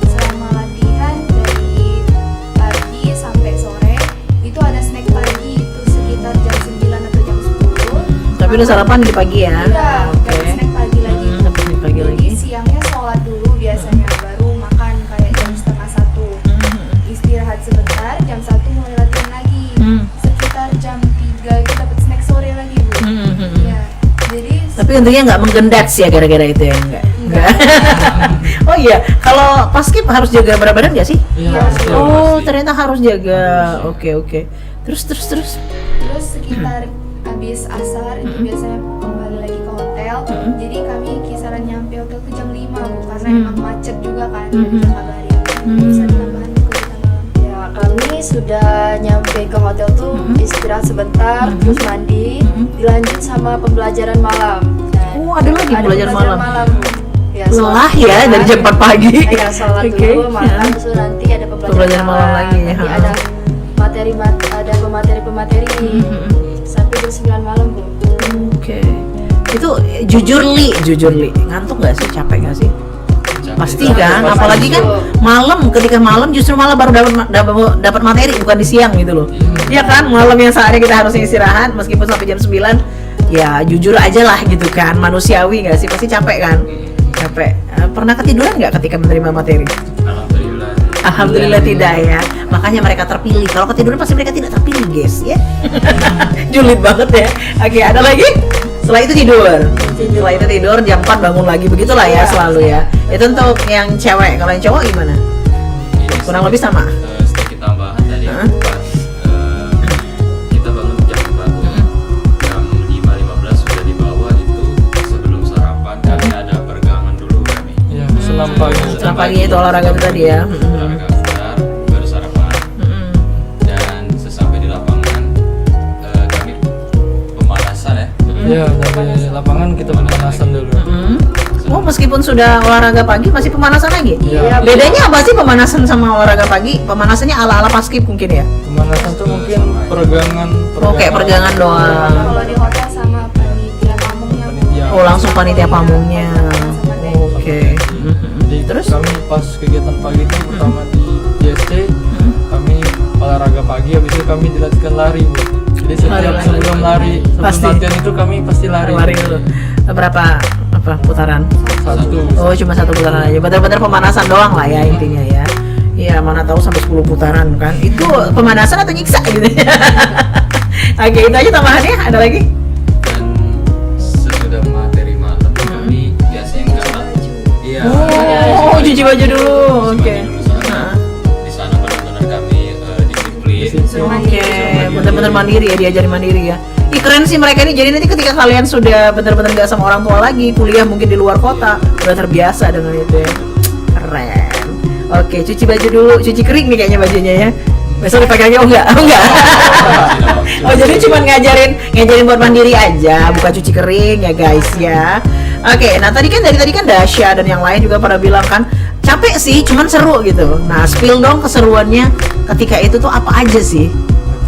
Speaker 5: Selama latihan dari pagi sampai sore itu ada snack pagi itu sekitar jam 9 atau jam 10.
Speaker 2: Tapi udah sarapan di pagi ya.
Speaker 5: Udah,
Speaker 2: Oke.
Speaker 5: dapat snack pagi lagi.
Speaker 2: Dapat snack pagi lagi.
Speaker 5: Jadi siangnya sholat dulu biasanya, baru makan kayak jam 12:30. Istirahat sebentar, jam 1 mulai latihan lagi. Sekitar jam 3 itu dapat snack sore lagi Bu. Ya, jadi
Speaker 2: Tapi untungnya nggak menggendats ya gara-gara itu ya enggak. Enggak. Oh iya, kalau paskib harus jaga berat badan nggak sih?
Speaker 4: Iya, pasti.
Speaker 2: Oh, ternyata harus jaga. Oke. Terus.
Speaker 5: Terus sekitar habis asar itu biasanya kembali lagi ke hotel. Jadi kami kisaran nyampe hotel tuh jam 5 Bu, karena emang macet juga kan dari Jakabaring. Bisa ditambahin Bu kegiatan malam.
Speaker 6: Ya, kami sudah nyampe ke hotel tuh istirahat sebentar, terus mandi, dilanjut sama pembelajaran malam. Nah,
Speaker 2: Oh, ada lagi pembelajaran malam.
Speaker 6: Bu. Ya,
Speaker 2: Lelah ya dari jam 4 pagi.
Speaker 6: Ya, sholat
Speaker 2: Oke.
Speaker 6: dulu, makan, terus nanti ada
Speaker 2: Pembelajaran malam lagi,
Speaker 6: Nanti
Speaker 2: ha.
Speaker 6: ada pemateri sampai jam 9 malam Bu.
Speaker 2: Oke. Itu jujur li, ngantuk nggak sih, capek nggak sih? Pasti kan, apalagi kan ketika malam justru malah baru dapat materi, bukan di siang gitu loh. Iya kan, malam yang saatnya kita harusnya istirahat meskipun sampai jam 9, ya jujur aja lah gitu kan, manusiawi nggak sih, pasti capek kan? Capek. Pernah ketiduran nggak ketika menerima materi?
Speaker 3: Alhamdulillah.
Speaker 2: Alhamdulillah tidak ya. Makanya mereka terpilih. Kalau ketiduran pasti mereka tidak terpilih, guys, ya. Julid banget ya. Oke, ada lagi? Setelah itu tidur. Setelah itu tidur jam 4 bangun lagi, begitulah ya selalu ya. Itu untuk yang cewek. Kalau yang cowok gimana?
Speaker 3: Ini
Speaker 2: Kurang lebih sama.
Speaker 3: sedikit tambahan tadi
Speaker 2: Hah?
Speaker 3: pas kita bangun jam 4 jam 5.15 sudah di bawah itu sebelum sarapan kami ada peregangan dulu kami.
Speaker 4: Iya, senam pagi.
Speaker 2: Setelah pagi itu olahraga itu tadi ya.
Speaker 3: Olahraga sebentar baru sarapan dan sesampai di lapangan kami pemanasan ya.
Speaker 4: Iya, dari lapangan kita pemanasan dulu.
Speaker 2: Oh, meskipun sudah olahraga pagi masih pemanasan lagi?
Speaker 4: Iya.
Speaker 2: Bedanya apa sih pemanasan sama olahraga pagi? Pemanasannya ala-ala paskib mungkin ya?
Speaker 4: Pemanasan tuh mungkin peregangan.
Speaker 2: Oh, kayak peregangan doang.
Speaker 5: Kalau di hotel sama panitia pamungnya Bu.
Speaker 4: Panitia.
Speaker 2: Oh, langsung panitia pamungnya. Oke.
Speaker 4: Jadi
Speaker 2: Terus?
Speaker 4: kami pas kegiatan pagi itu pertama di IST kami olahraga pagi, habis itu kami dilatihkan lari Bu. Jadi setiap
Speaker 2: Lari.
Speaker 4: sebelum lari, sebelum
Speaker 2: Pasti.
Speaker 4: latihan itu kami pasti lari.
Speaker 2: Lari dulu. Berapa putaran?
Speaker 4: Satu.
Speaker 2: Oh, cuma 1 putaran aja. Benar-benar pemanasan doang lah ya intinya ya. Iya, mana tahu sampai 10 putaran kan. Itu pemanasan atau nyiksa gitu. Oke, itu aja tambahannya. Ada lagi?
Speaker 3: Dan sesudah materi malam kami biasanya enggak iya
Speaker 2: Oh, cuci baju dulu. Oke.
Speaker 3: Soalnya di sana benar-benar kami disiplin.
Speaker 2: Oke, benar-benar mandiri ya, diajari mandiri ya. Ih, keren sih mereka ini. Jadi nanti ketika kalian sudah benar-benar nggak sama orang tua lagi, kuliah mungkin di luar kota, udah terbiasa dengan itu ya. Keren. Oke, cuci baju dulu, cuci kering nih kayaknya bajunya ya. Besok dipakainya enggak? Oh, jadi cuma ngajarin buat mandiri aja, bukan cuci kering ya guys ya. Oke, nah dari tadi kan Dasya dan yang lain juga pada bilang kan capek sih, cuman seru gitu. Nah, spill dong keseruannya ketika itu tuh apa aja sih?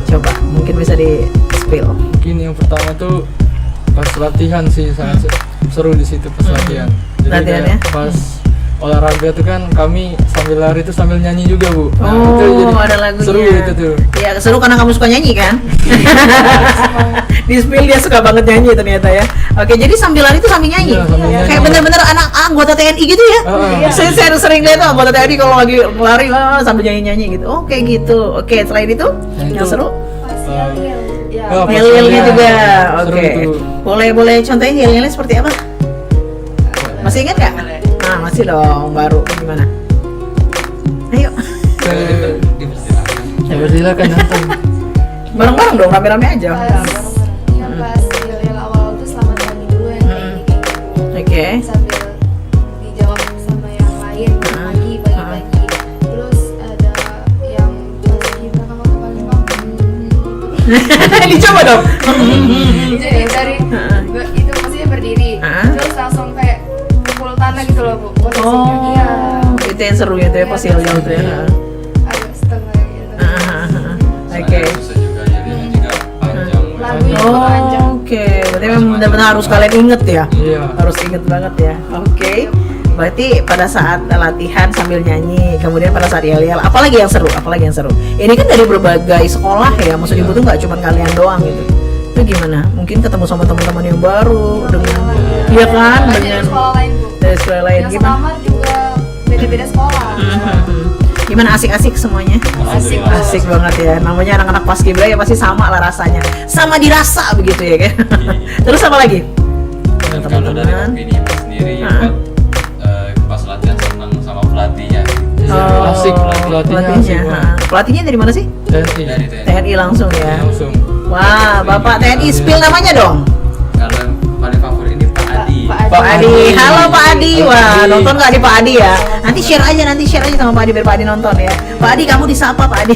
Speaker 2: Coba, mungkin bisa di spill.
Speaker 4: Mungkin yang pertama tuh pas latihan sih sangat seru di situ pas latihan. Jadi
Speaker 2: Latihannya?
Speaker 4: kayak pas olahraga tuh kan kami sambil lari tuh sambil nyanyi juga Bu. Nah,
Speaker 2: Oh,
Speaker 4: itu jadi
Speaker 2: ada lagunya.
Speaker 4: seru itu tuh.
Speaker 2: Ya, seru karena kamu suka nyanyi kan? Di spill dia suka banget nyanyi ternyata ya. Oke, jadi sambil lari itu sambil nyanyi.
Speaker 4: Iya, sambil nyanyi.
Speaker 2: Kayak bener-bener anak anggota TNI gitu ya. Saya sering lihat tuh anggota TNI kalau lagi lari sambil nyanyi-nyanyi gitu. Oh, kayak gitu. Oke, selain itu yang
Speaker 4: itu.
Speaker 2: seru?
Speaker 5: Pas yel.
Speaker 6: Ya,
Speaker 4: Oh, pas
Speaker 2: Yel-yelnya
Speaker 4: latihan.
Speaker 2: juga.
Speaker 4: Seru
Speaker 2: Oke.
Speaker 4: tuh.
Speaker 2: Boleh contohin yel-yelnya seperti apa? Masih ingat nggak? Nah, masih dong. Baru gimana? Ayo.
Speaker 4: Ya silakan nonton.
Speaker 2: Bareng-bareng dong, rame-rame aja.
Speaker 5: Pas yel awal tuh selamat pagi dulu yang kayak gini.
Speaker 2: Oke.
Speaker 5: Sambil dijawab sama yang lain pagi. Terus ada yang pas gimana kalau paling
Speaker 2: Dicoba dong.
Speaker 5: Jadi dari itu maksudnya berdiri, terus langsung kayak pukul tanah gitu loh Bu. Posisinya iya.
Speaker 2: Itu yang seru itu ya pas yel-yel tuh ya.
Speaker 5: Agak setengah gitu.
Speaker 2: Oke.
Speaker 3: Bisa juga jadinya juga panjang.
Speaker 5: Lagunya
Speaker 2: Oh,
Speaker 5: panjang.
Speaker 2: oke. Berarti memang benar-benar harus kalian inget ya.
Speaker 4: Iya.
Speaker 2: Harus inget banget ya. Oke. Berarti pada saat latihan sambil nyanyi, kemudian pada saat yel-yel, apalagi yang seru? Ini kan dari berbagai sekolah ya, maksud ibu tuh nggak cuma kalian doang gitu. Itu gimana? Mungkin ketemu sama teman-teman yang baru dengan, iya kan?
Speaker 5: Dari
Speaker 2: Dengan
Speaker 5: sekolah lain Bu.
Speaker 2: dari sekolah lain
Speaker 5: Yang
Speaker 2: gimana?
Speaker 5: selamar juga beda-beda sekolah.
Speaker 2: Gimana, asik-asik semuanya?
Speaker 5: Asik
Speaker 2: Asik banget ya. Namanya anak-anak paskibra ya pasti sama lah rasanya. Sama dirasa begitu ya kan. Terus apa lagi?
Speaker 3: Dan kalau dari opini Mas sendiri Pak,
Speaker 4: Asik pelatihnya asik.
Speaker 2: ha. Pelatihnya dari mana sih?
Speaker 4: TNI.
Speaker 3: Dari TNI.
Speaker 2: TNI langsung ya.
Speaker 4: Langsung.
Speaker 2: Wah, Bapak TNI, spill namanya dong.
Speaker 3: Kalau yang paling favorit ini Pak Adi.
Speaker 2: Pak Adi. Halo Pak Adi. Wah,
Speaker 4: Adi.
Speaker 2: nonton nggak di Pak Adi ya? Nanti share aja sama Pak Adi biar Pak Adi nonton ya. Pak Adi, kamu disapa Pak Adi.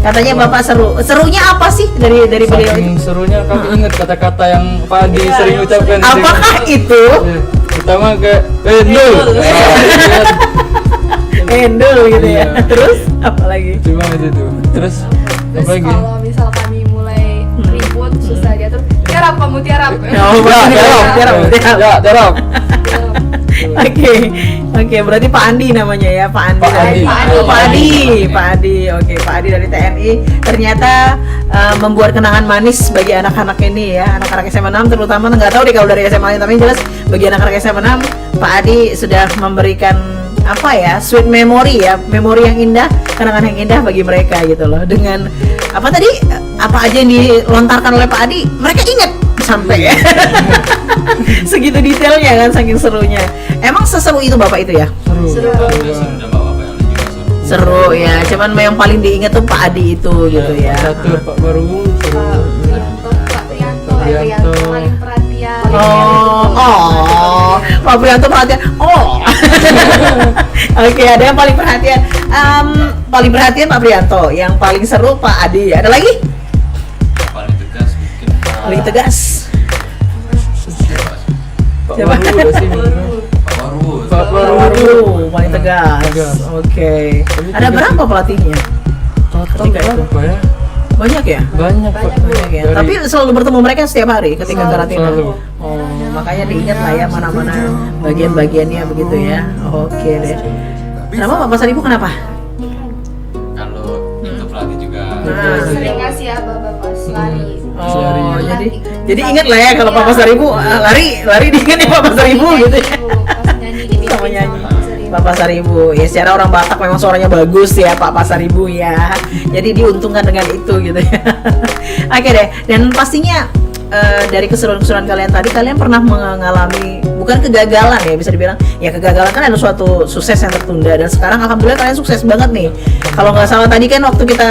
Speaker 2: Katanya Bapak seru. Serunya apa sih dari beliau
Speaker 4: Saking
Speaker 2: itu?
Speaker 4: serunya kami ingat kata-kata yang Pak Adi sering ucapkan.
Speaker 2: Apakah itu?
Speaker 4: Iya. Pertama kayak Endul.
Speaker 2: Endul gitu ya.
Speaker 4: Iya.
Speaker 2: Terus apa lagi?
Speaker 4: Cuma itu tuh. Terus apa
Speaker 6: Terus
Speaker 4: lagi?
Speaker 6: kalau misal kami mulai ribut susah dia tuh tiarap kamu tiarap.
Speaker 2: Oh, tiarap.
Speaker 4: Ya, terap.
Speaker 2: Oke, berarti Pak Andi namanya ya, Pak Andi.
Speaker 4: Pak Adi.
Speaker 2: Pak Adi. Oke, Pak Adi dari TNI ternyata membuat kenangan manis bagi anak-anak ini ya, anak-anak SMA 6 terutama. Nggak tahu deh kalau dari SMA lain, tapi yang jelas bagi anak-anak SMA 6 Pak Adi sudah memberikan apa ya, sweet memory ya, memori yang indah, kenangan yang indah bagi mereka gitu loh. Dengan apa tadi, apa aja yang dilontarkan oleh Pak Adi, mereka ingat sampai ya. Segitu detailnya kan, saking serunya. Emang seseru itu Bapak itu ya?
Speaker 6: Seru.
Speaker 3: Sudah bapak yang lain juga seru.
Speaker 2: Seru ya, cuman yang paling diingat tuh Pak Adi itu gitu ya.
Speaker 4: Satu Pak Baru seru.
Speaker 6: Pak Prianto paling perhatian.
Speaker 2: Pak Prianto perhatian. Oke, ada yang paling perhatian. Paling perhatian Pak Prianto, yang paling seru Pak Adi. Ada lagi?
Speaker 3: Paling tegas mungkin
Speaker 2: Paling tegas.
Speaker 4: Pak
Speaker 2: Siapa?
Speaker 4: Baru udah sih.
Speaker 3: Pak Warud.
Speaker 4: Pak Baru.
Speaker 2: Waduh, paling tegas.
Speaker 4: Tegas.
Speaker 2: Oke. Ada berapa pelatihnya? Ketika itu
Speaker 4: Berapa ya?
Speaker 2: banyak ya?
Speaker 4: Banyak Pak.
Speaker 2: Banyak ya.
Speaker 4: Dari-
Speaker 2: Tapi selalu bertemu mereka setiap hari ketika karantina.
Speaker 4: selalu.
Speaker 2: Oh, makanya diingat lah ya mana-mana bagian-bagiannya begitu ya. Oke deh. Kenapa Bapak Saribu kenapa?
Speaker 3: Kalau itu pelatih juga.
Speaker 2: Nah.
Speaker 6: Sering ngasih abah-abah pas lari.
Speaker 2: Oh, jadi ingat lah ya kalau Papa Saribu lari diingat nih Papa Saribu gitu ya.
Speaker 6: Pas nyanyi di
Speaker 2: Sama nyanyi.
Speaker 6: Pak Saribu.
Speaker 2: Papa Saribu ya, secara orang Batak memang suaranya bagus ya Pak Saribu ya. Jadi diuntungkan dengan itu gitu ya. Oke deh, dan pastinya dari keseruan-keseruan kalian tadi, kalian pernah mengalami bukan kegagalan ya, bisa dibilang ya, kegagalan kan ada suatu sukses yang tertunda, dan sekarang alhamdulillah kalian sukses banget nih. Kalau nggak salah tadi kan waktu kita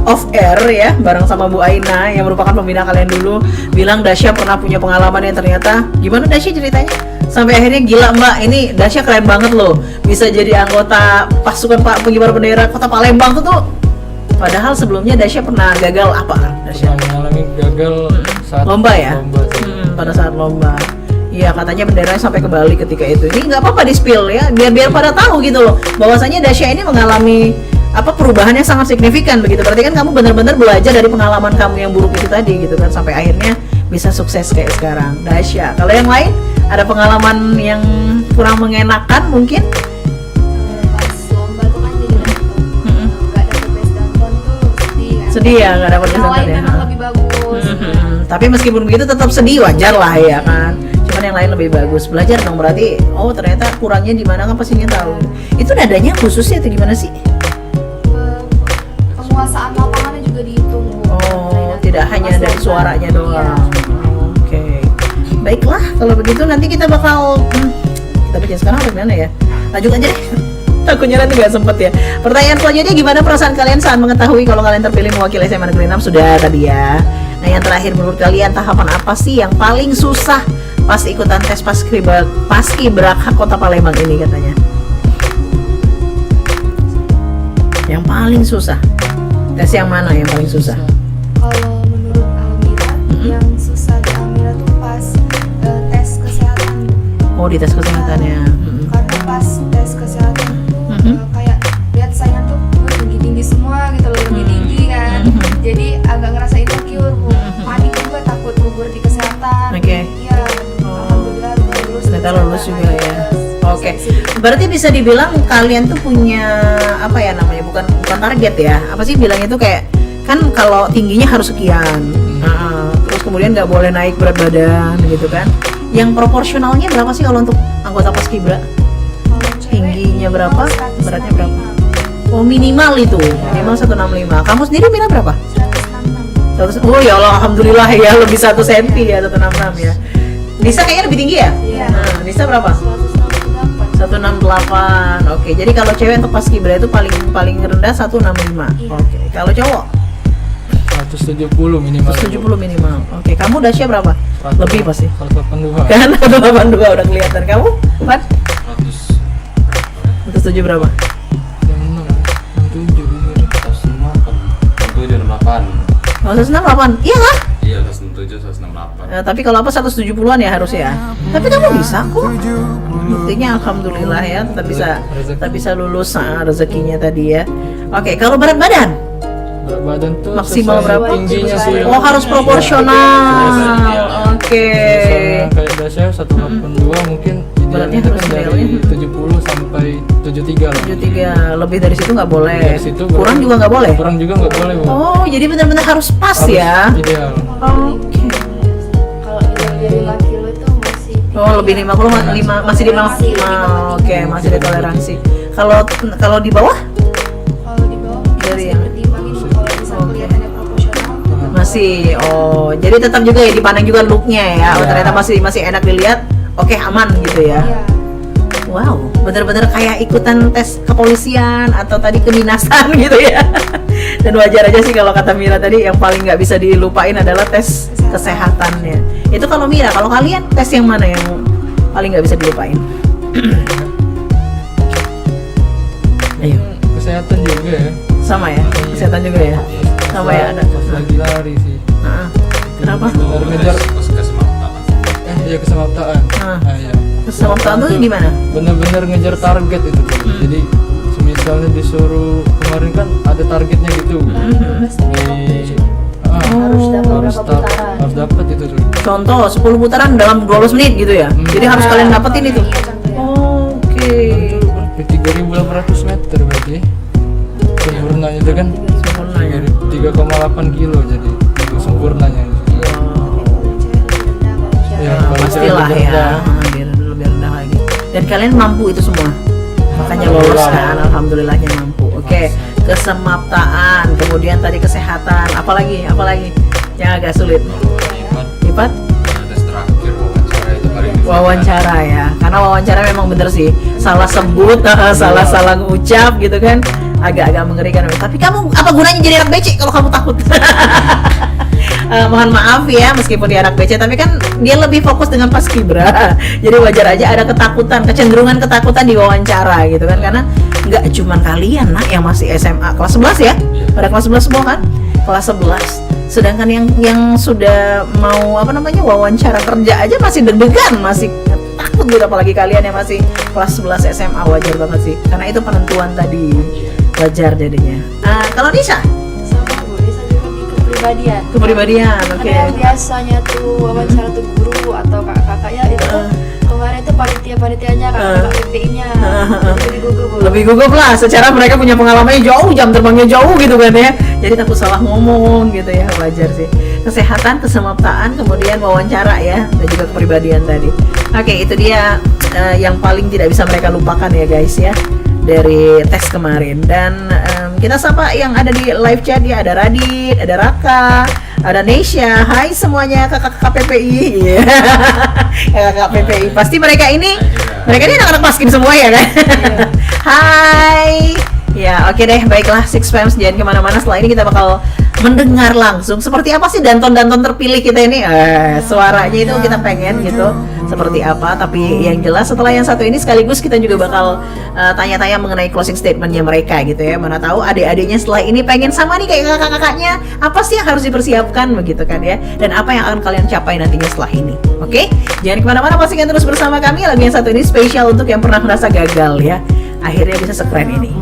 Speaker 2: off air ya bareng sama Bu Aina yang merupakan pembina kalian dulu, bilang Dasya pernah punya pengalaman yang ternyata gimana Dasya ceritanya? Sampai akhirnya gila Mbak, ini Dasya keren banget loh, bisa jadi anggota pasukan pengibar bendera Kota Palembang tuh. Padahal sebelumnya Dasya pernah gagal apa? Dasya
Speaker 4: mengalami gagal saat
Speaker 2: lomba ya?
Speaker 4: Lomba sih.
Speaker 2: Pada saat lomba. Iya, katanya benderanya sampai ke Bali ketika itu. Ini nggak apa-apa di spill ya, biar pada tahu gitu loh, bahwasanya Dasya ini mengalami perubahan yang sangat signifikan begitu. Berarti kan kamu benar-benar belajar dari pengalaman kamu yang buruk itu tadi gitu kan, sampai akhirnya bisa sukses kayak sekarang. Dasya. Kalau yang lain ada pengalaman yang kurang mengenakan mungkin?
Speaker 6: Pas lomba tuh kan jadi nggak dapet best danton tuh sedih kan.
Speaker 2: Sedih ya nggak dapat
Speaker 6: Yang lain
Speaker 2: kesempatan ya.
Speaker 6: memang lebih bagus.
Speaker 2: Tapi meskipun begitu tetap sedih, wajar lah ya kan. Cuman yang lain lebih bagus. Belajar dong berarti. Oh ternyata kurangnya di mana kan pastinya tahu. Itu nadanya khususnya atau gimana sih?
Speaker 6: Penguasaan lapangannya juga dihitung. Bu.
Speaker 2: Oh, tidak hanya
Speaker 6: Pas
Speaker 2: dari
Speaker 6: lomba.
Speaker 2: suaranya
Speaker 6: Iya.
Speaker 2: doang. Oke. Baiklah, kalau begitu nanti kita bakal kita baca sekarang atau gimana ya? Lanjut aja deh. Takutnya nanti nggak sempet ya. Pertanyaan selanjutnya, gimana perasaan kalian saat mengetahui kalau kalian terpilih mewakili SMA Negeri 6? Sudah tadi ya. Nah, yang terakhir menurut kalian tahapan apa sih yang paling susah pas ikutan tes Paskibraka Kota Palembang ini katanya? Yang paling susah. Tes yang mana yang paling susah?
Speaker 6: Kalau menurut Almira, yang susah di Almira tuh pas tes kesehatan.
Speaker 2: Oh, di tes kesehatan ya.
Speaker 6: Karena pas tes kesehatan tuh kayak lihat saya tuh tinggi-tinggi semua gitu loh, lebih tinggi kan. Jadi agak ngerasa insecure, Bu. Panik juga, takut gugur di kesehatan.
Speaker 2: Oke.
Speaker 6: Iya, alhamdulillah lulus.
Speaker 2: Ternyata lulus juga ya. Oke.
Speaker 6: Bisa.
Speaker 2: Berarti bisa dibilang kalian tuh punya apa ya namanya? Bukan target ya. Apa sih bilangnya tuh kayak kan kalau tingginya harus sekian. Terus kemudian nggak boleh naik berat badan gitu kan. Yang proporsionalnya berapa sih kalau untuk anggota Paskibra?
Speaker 6: Kalau cewek,
Speaker 2: Tingginya berapa?
Speaker 6: minimal
Speaker 2: Beratnya berapa?
Speaker 6: 165.
Speaker 2: Oh, minimal itu. Minimal 165. Kamu sendiri Mira berapa?
Speaker 6: 166.
Speaker 2: 100. Oh ya Allah, alhamdulillah ya, lebih 1 cm ya, 166 ya. Nisa kayaknya lebih tinggi ya?
Speaker 6: Iya.
Speaker 2: Nisa berapa?
Speaker 6: 168.
Speaker 2: 168. Oke, jadi kalau cewek untuk paskibra itu paling rendah 165. Oke, kalau cowok
Speaker 4: 170 minimal.
Speaker 2: 170 minimal. Oke, kamu Dasya berapa? Lebih pasti.
Speaker 4: 182.
Speaker 2: Kan 182 udah kelihatan. Kamu? Pat?
Speaker 3: 100
Speaker 2: 107 berapa?
Speaker 4: 67
Speaker 2: Oh, 168. Iya lah.
Speaker 3: Iya, 107, 168.
Speaker 2: Tapi kalau apa 170-an ya harus ya. Tapi kamu bisa kok. Buktinya alhamdulillah ya, tetap bisa lulus rezekinya tadi ya. Oke, kalau berat badan
Speaker 4: Berat badan tuh
Speaker 2: maksimal
Speaker 4: sesuai
Speaker 2: berapa?
Speaker 4: tingginya sih.
Speaker 2: Oh, harus proporsional. Oke.
Speaker 4: Misalnya kayak Dasya 182 mungkin
Speaker 2: Beratnya
Speaker 4: idealnya
Speaker 2: harus
Speaker 4: kan dari
Speaker 2: idealnya.
Speaker 4: 70 sampai 73 lah.
Speaker 2: 73, lebih dari situ nggak boleh.
Speaker 4: Dari situ
Speaker 2: Kurang juga nggak boleh.
Speaker 4: Kurang juga nggak boleh, Bu.
Speaker 2: Oh, jadi benar-benar harus pas
Speaker 4: Harus
Speaker 2: ya.
Speaker 4: Ideal.
Speaker 2: Oke.
Speaker 6: Kalau dari 5 kilo itu masih
Speaker 2: Oh, lebih 50 masih di maksimal. Oke, masih ditoleransi. Kalau di bawah
Speaker 6: kalau di bawah
Speaker 2: Dari
Speaker 6: masih
Speaker 2: yang-
Speaker 6: pertimbangin kalau bisa kelihatannya proporsional.
Speaker 2: masih. Oh, jadi tetap juga ya dipandang juga looknya ya. Oh,
Speaker 4: Iya.
Speaker 2: ternyata masih enak dilihat. Oke, aman gitu ya.
Speaker 6: Iya.
Speaker 2: Wow, bener-bener kayak ikutan tes kepolisian atau tadi kedinasan gitu ya. Dan wajar aja sih kalau kata Mira tadi yang paling nggak bisa dilupain adalah tes kesehatannya. Itu kalau Mira, kalau kalian tes yang mana yang paling nggak bisa dilupain? Ayo,
Speaker 4: Kesehatan juga ya.
Speaker 2: sama ya, kesehatan juga ya. Sama ya ada.
Speaker 4: Pas lagi lari sih.
Speaker 2: Nah, kenapa?
Speaker 4: Benar ngejar
Speaker 3: kesemaptaan.
Speaker 4: ya kesemaptaan.
Speaker 2: Ah.
Speaker 4: Nah, ya.
Speaker 2: Kesemaptaan tuh gimana?
Speaker 4: Bener-bener ngejar target itu tuh. Jadi misalnya disuruh kemarin kan ada targetnya gitu. Harus dapat itu tuh.
Speaker 2: Contoh 10 putaran dalam 12 menit gitu ya. Jadi harus kalian dapetin itu. Oke.
Speaker 4: 3.800 meter berarti. Sempurnanya itu kan
Speaker 2: Sempurnanya.
Speaker 4: 3,8 kilo jadi itu sempurnanya. Ya, kalau
Speaker 2: Pastilah
Speaker 4: cewek
Speaker 2: ya,
Speaker 4: rendah.
Speaker 2: biar lebih rendah lagi. Dan kalian mampu itu semua. Makanya lolos kan, alhamdulillahnya mampu. Oke, kesemaptaan, kemudian tadi kesehatan, apalagi yang agak sulit. Lipat
Speaker 3: Tes terakhir wawancara itu paling
Speaker 2: wawancara ya, karena wawancara memang bener sih, salah sebut, salah ngucap gitu kan, agak-agak mengerikan. Tapi kamu apa gunanya jadi anak becek kalau kamu takut? Mohon maaf ya, meskipun dia anak BC, tapi kan dia lebih fokus dengan paskibra. Jadi wajar aja ada kecenderungan ketakutan di wawancara gitu kan, karena nggak cuman kalian nak yang masih SMA kelas 11 ya, pada kelas 11 semua kan, kelas 11. Sedangkan yang sudah mau wawancara kerja aja masih deg-degan, masih takut gitu, apalagi kalian yang masih kelas 11 SMA. Wajar banget sih, karena itu penentuan tadi, wajar jadinya. Kalau Nisa?
Speaker 6: Sama Bu, bisa juga di
Speaker 2: Kepribadian, oke.
Speaker 6: Ada yang biasanya tuh wawancara tuh guru atau kakak-kakaknya itu tuh kemarin tuh panitianya kakak PPI-nya lebih gugup Bu.
Speaker 2: Lebih gugup lah, secara mereka punya pengalamannya jauh, jam terbangnya jauh gitu kan ya, jadi takut salah ngomong gitu ya, wajar sih. Kesehatan, kesemaptaan, kemudian wawancara ya, dan juga kepribadian tadi. Oke, itu dia yang paling tidak bisa mereka lupakan ya guys ya, dari tes kemarin. Dan kita sapa yang ada di live chat ya, ada Radit, ada Raka, ada Nesya. Hai semuanya, kakak-kakak PPI. Iya. Kakak PPI. Pasti mereka ini anak-anak paskim semua ya kan? Hai. Ya, oke deh, baiklah Six Fams, jangan kemana-mana. Setelah ini kita bakal mendengar langsung seperti apa sih danton-danton terpilih kita ini. Suaranya itu kita pengen gitu seperti apa. Tapi yang jelas setelah yang satu ini sekaligus kita juga bakal tanya-tanya mengenai closing statementnya mereka gitu ya. Mana tahu adik-adiknya setelah ini pengen sama nih kayak kakak-kakaknya. Apa sih yang harus dipersiapkan begitu kan ya. Dan apa yang akan kalian capai nantinya setelah ini. Oke? Jangan kemana-mana, pastikan terus bersama kami. Lagu yang satu ini spesial untuk yang pernah merasa gagal ya. Akhirnya bisa sekeren ini.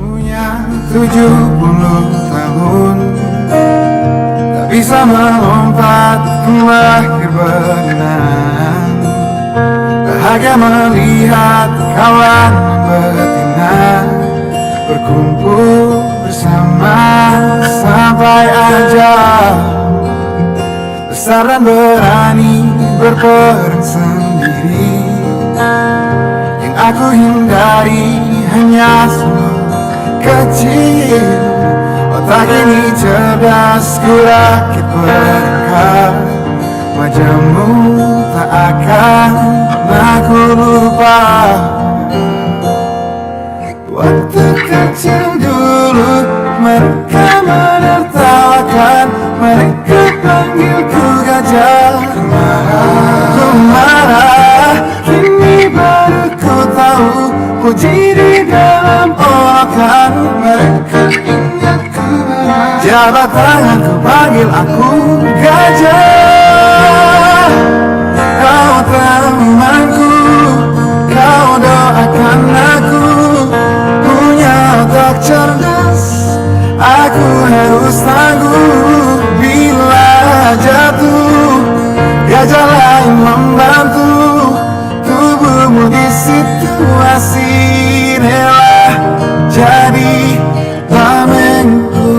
Speaker 1: 70 tahun tak bisa melompat ke lahir benang. Bahagia melihat kawan betina berkumpul bersama sampai ajal besar dan berani berperang sendiri. Yang aku hindari hanya kecil, otak ini cerdas, ku rakit perangkat. Wajahmu tak akan pernah ku lupa. Waktu kecil dulu mereka menertawakan, mereka panggilku gajah. Ku marah, kini baru ku tahu puji di dalam olokan. Mereka ingat ku marah, jabat tanganku panggil aku gajah. Kau temanku, kau doakan aku, punya otak cerdas, aku harus tangguh. Bila jatuh, gajah lain membantu, tubuhmu di situasi rela jadi tamengku.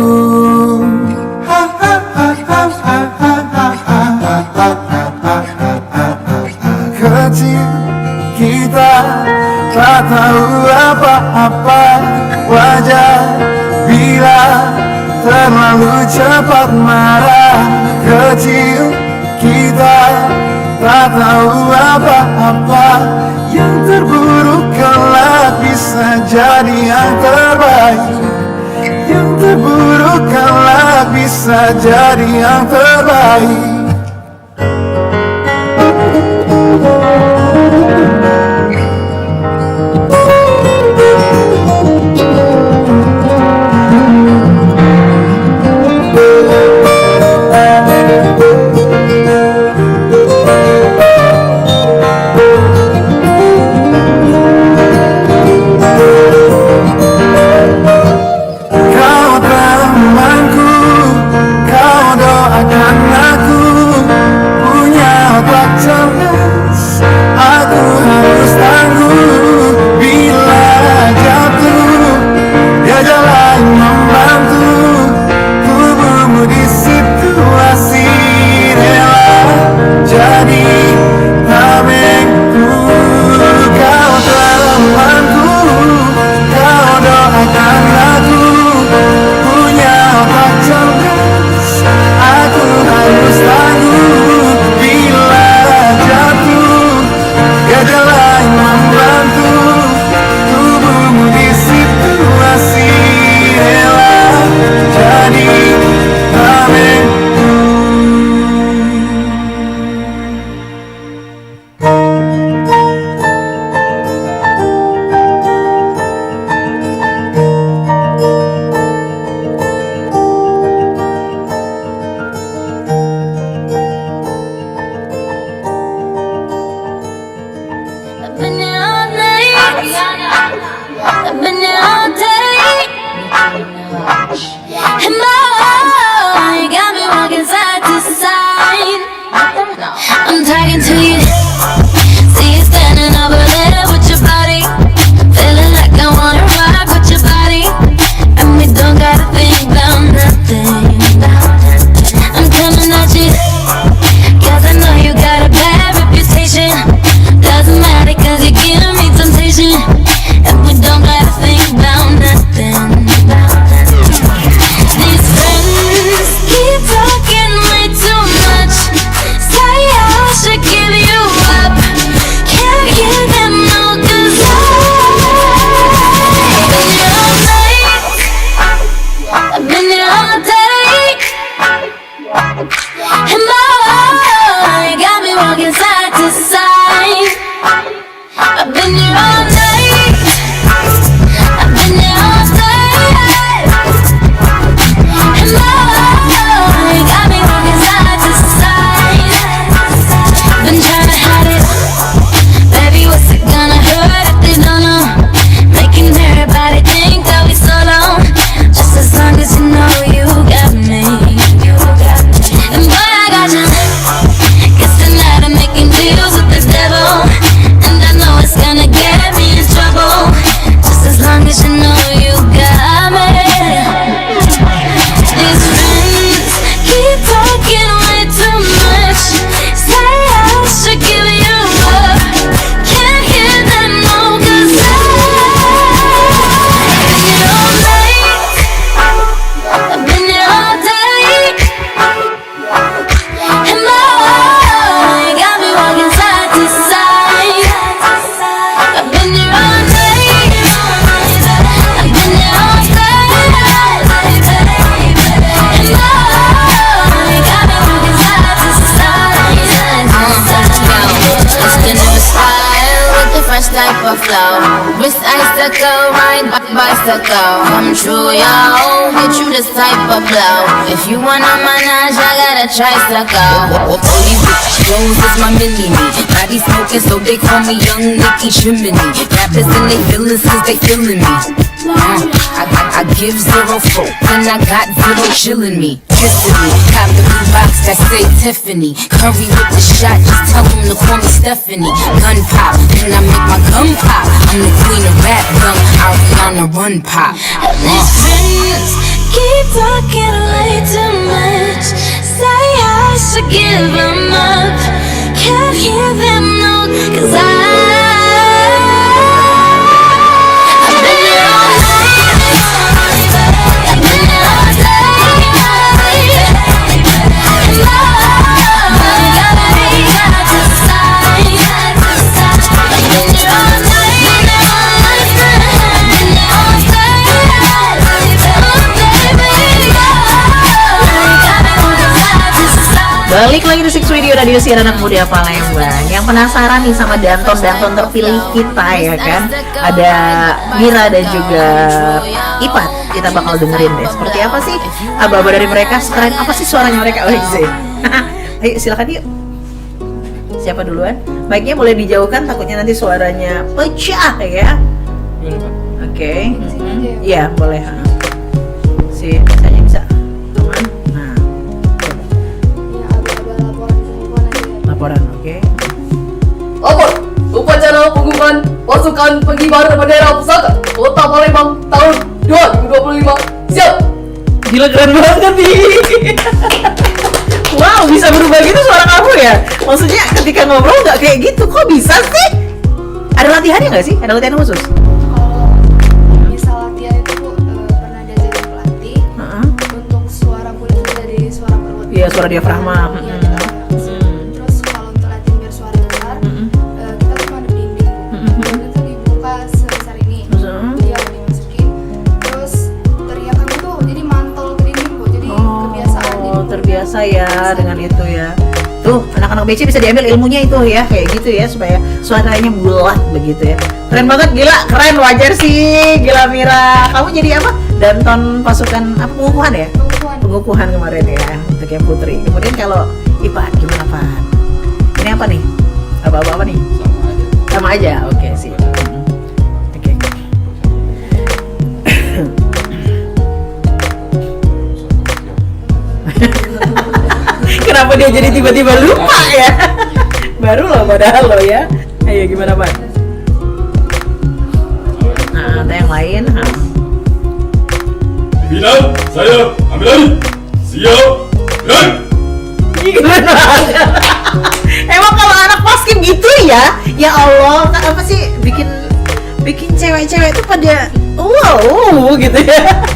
Speaker 1: Kecil kita tak tahu apa-apa, wajar bila terlalu cepat marah. Kecil kita tak tahu apa-apa, yang terburuk kelak bisa jadi yang terbaik. Yang terburuk kelak bisa jadi yang terbaik. Kau temanku, kau doakan aku, punya otak cerdas, aku harus tangguh. Bila jatuh, gajah lain membantu, tubuhmu di situasi rela jadi tamengku. Kau temanku, kau doakan aku, punya otak cerdas, aku harus tangguh. Bila jatuh, gajah lain membantu, tubuhmu di situasi rela jadi tamengku.
Speaker 7: I've been here all night. I've been here all day. And boy, you got me walking side to side. I'm talking to you. See you standing over there with your body. Feeling like I wanna rock with your body. And we don't gotta think about nothing. I'm coming at you. 'Cause I know you got a bad reputation. Doesn't matter 'cause you give me temptation. And we don't gotta think about nothing. These friends keep talking way too much. Say I should give you flow. Wrist icicle, ride bicycle. Come true, yo. Get you this type of blow. If you wanna manage, I got a tricycle. All these bitches Jones is my mini-me. Body smoking, so they call me Young Nicky Chimney. Rappers and they feelings, cause they feeling me. I give zero folk, and I got zero chillin' me. Kissing me, cop the blue box that say Tiffany. Curry with the shot, just tell them to call me Stephanie. Gun pop, and I make my gun pop. I'm the queen of rap, young Ariana Run Pop. These friends keep talking way too much. Say I should give them up. Can't hear them no, cause
Speaker 2: Balik lagi di Six Radio Radio Siaran Anak Muda Palembang. Yang penasaran nih sama Danton terpilih kita ya kan? Ada Mira dan juga Ipat. Kita bakal dengerin deh seperti apa sih aba-aba dari mereka, sekeren apa sih suaranya mereka. Oh iya. Ayo silakan yuk. Siapa duluan? Baiknya boleh dijauhkan, takutnya nanti suaranya pecah ya. Oke. Iya boleh. Si misalnya bisa. Laporan, oke.
Speaker 8: Lapor, upacara pengumuman pasukan pengibar bendera pusaka Kota Palembang tahun 2025. Siap.
Speaker 2: Gila keren banget nih. Wow, bisa berubah gitu suara kamu ya? Maksudnya ketika ngobrol nggak kayak gitu, kok bisa sih? Ada latihannya nggak sih? Ada latihan khusus?
Speaker 6: Kalau misal latihan itu pernah diajarin pelatih untuk suara kulit itu dari suara perut.
Speaker 2: Iya, suara diafragma.
Speaker 6: Iya, kita terus kalau untuk latihan biar suara besar, kita cuma ada dinding. Dinding itu dibuka sebesar ini. Iya, dimasukin. Terus teriakan itu jadi mantul ke dinding, Bu. Jadi kebiasaan.
Speaker 2: Oh, terbiasa ya dengan itu ya. Tuh, anak-anak BC bisa diambil ilmunya itu ya, kayak gitu ya, supaya suaranya bulat begitu ya. Keren banget, gila, keren, wajar sih. Gila Mira, kamu jadi apa? Danton pasukan apa, pengukuhan ya? Pengukuhan kemarin ya, untuk yang Putri. Kemudian kalau Ipan, gimana Pak? Ini apa nih? Apa nih? Sama aja, oke sih. Oke. Kenapa dia jadi tiba-tiba lupa ya? Baru loh padahal lo ya. Ayo gimana Pak? Nah, ada yang lain.
Speaker 9: Pimpinan, saya ambil alih. Siap, gerak.
Speaker 2: Gimana? Emang kalau anak basket gitu ya? Ya Allah, apa sih bikin cewek-cewek itu pada wow gitu ya.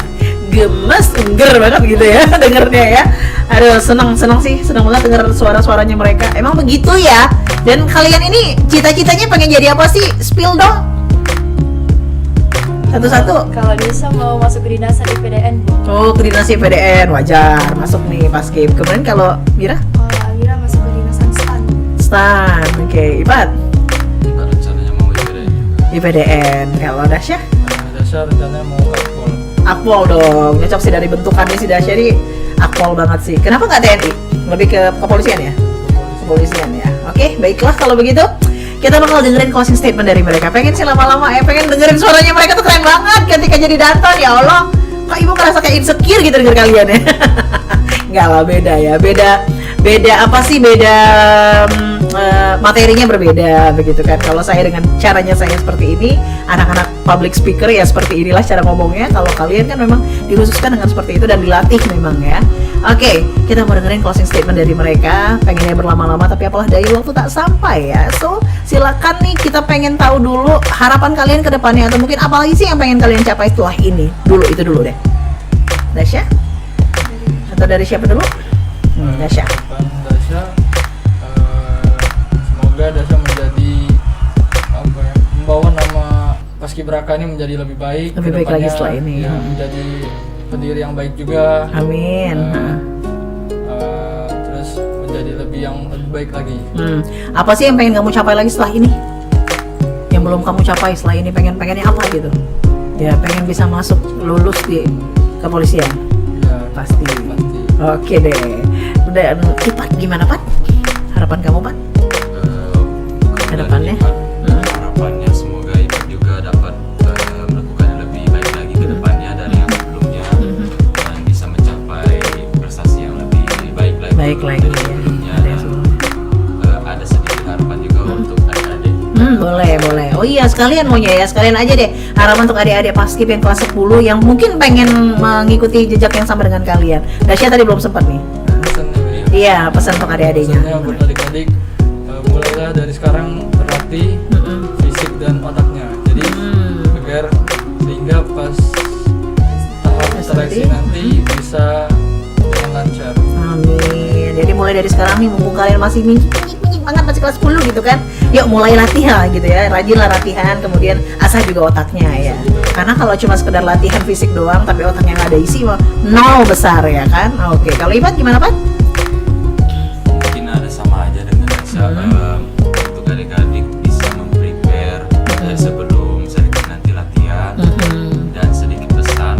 Speaker 2: Gemes, engger banget gitu ya dengernya ya. Aduh, senang banget denger suara-suaranya mereka. Emang begitu ya? Dan kalian ini cita-citanya pengen jadi apa sih? Spill dong. Satu-satu.
Speaker 5: Kalau bisa mau masuk ke dinasan IPDN, Bu.
Speaker 2: Oh, ke dinas IPDN, wajar masuk nih paskib. Kemudian kalau Mira?
Speaker 6: Kalau Amira masuk ke dinasan stan.
Speaker 2: Oke. Ipat?
Speaker 3: Kita rencananya mau
Speaker 2: IPDN. Kalau Dasya?
Speaker 4: Dasar rencananya mau akpol.
Speaker 2: Akpol dong, nyocok sih dari bentukannya si Dasya ini akpol banget sih. Kenapa nggak TNI? Lebih ke kepolisian ya? Kepolisian ya. Oke, baiklah kalau begitu. Kita bakal dengerin closing statement dari mereka. Pengen sih lama-lama pengen dengerin suaranya mereka tuh keren banget ketika jadi Danton. Ya Allah, kok ibu ngerasa kayak insecure gitu denger kalian ya. Enggak lah, beda ya. Beda apa sih? Beda materinya berbeda begitu kan. Kalau saya dengan caranya saya seperti ini, anak-anak public speaker ya seperti inilah cara ngomongnya. Kalau kalian kan memang dikhususkan dengan seperti itu dan dilatih memang ya. Oke, kita mau dengerin closing statement dari mereka. Pengennya berlama-lama tapi apalah daya waktu tak sampai ya. So, silakan nih, kita pengen tahu dulu harapan kalian ke depannya, atau mungkin apa lagi sih yang pengen kalian capai setelah ini. Itu dulu deh. Dasya? Atau dari siapa dulu? Dasya.
Speaker 4: Dasya, semoga Dasya menjadi apa ya, membawa nama Paskibraka ini menjadi lebih baik.
Speaker 2: Lebih baik lagi setelah ini.
Speaker 4: Ya, menjadi pendiri yang baik juga.
Speaker 2: Amin.
Speaker 4: Terus menjadi lebih baik lagi.
Speaker 2: Apa sih yang pengen kamu capai lagi setelah ini? Yang yang belum kamu capai setelah ini, pengennya apa gitu? Ya pengen bisa masuk lulus di kepolisian.
Speaker 4: Ya,
Speaker 2: Pasti. Oke deh. Udah, Ipat gimana Pat? Harapan kamu Pat? Harapannya?
Speaker 3: Harapannya semoga Ipat juga dapat melakukan yang lebih baik lagi ke depannya dari yang sebelumnya, dan bisa mencapai prestasi yang lebih baik lagi
Speaker 2: Baik lagi
Speaker 3: dari
Speaker 2: ya.
Speaker 3: sebelumnya.
Speaker 2: Ada yang
Speaker 3: Dan
Speaker 2: sebelumnya.
Speaker 3: ada sedikit harapan juga untuk adik-adik.
Speaker 2: Boleh. Oh iya, sekalian maunya ya, sekalian aja deh. Harapan untuk adik-adik Paskib yang kelas 10 yang mungkin pengen mengikuti jejak yang sama dengan kalian. Dasya tadi belum sempat nih.
Speaker 4: Pesannya,
Speaker 2: Iya, pesan untuk adik-adiknya.
Speaker 4: pesannya buat adik-adik, mulailah dari sekarang terlatih fisik dan otaknya. Jadi agar sehingga pas tahap seleksi nanti bisa dengan lancar.
Speaker 2: Amin. Jadi mulai dari sekarang nih, mumpung kalian masih minyik banget, masih kelas 10 gitu kan, yuk mulai latihan gitu ya, rajinlah latihan, kemudian asah juga otaknya ya. Karena kalau cuma sekedar latihan fisik doang tapi otaknya nggak ada isi, nol besar ya kan. Oke, kalau Ipat gimana Pat?
Speaker 3: Mungkin ada sama aja dengan Dasya, untuk adik-adik bisa memprepare sebelum sedikit nanti latihan, dan sedikit pesan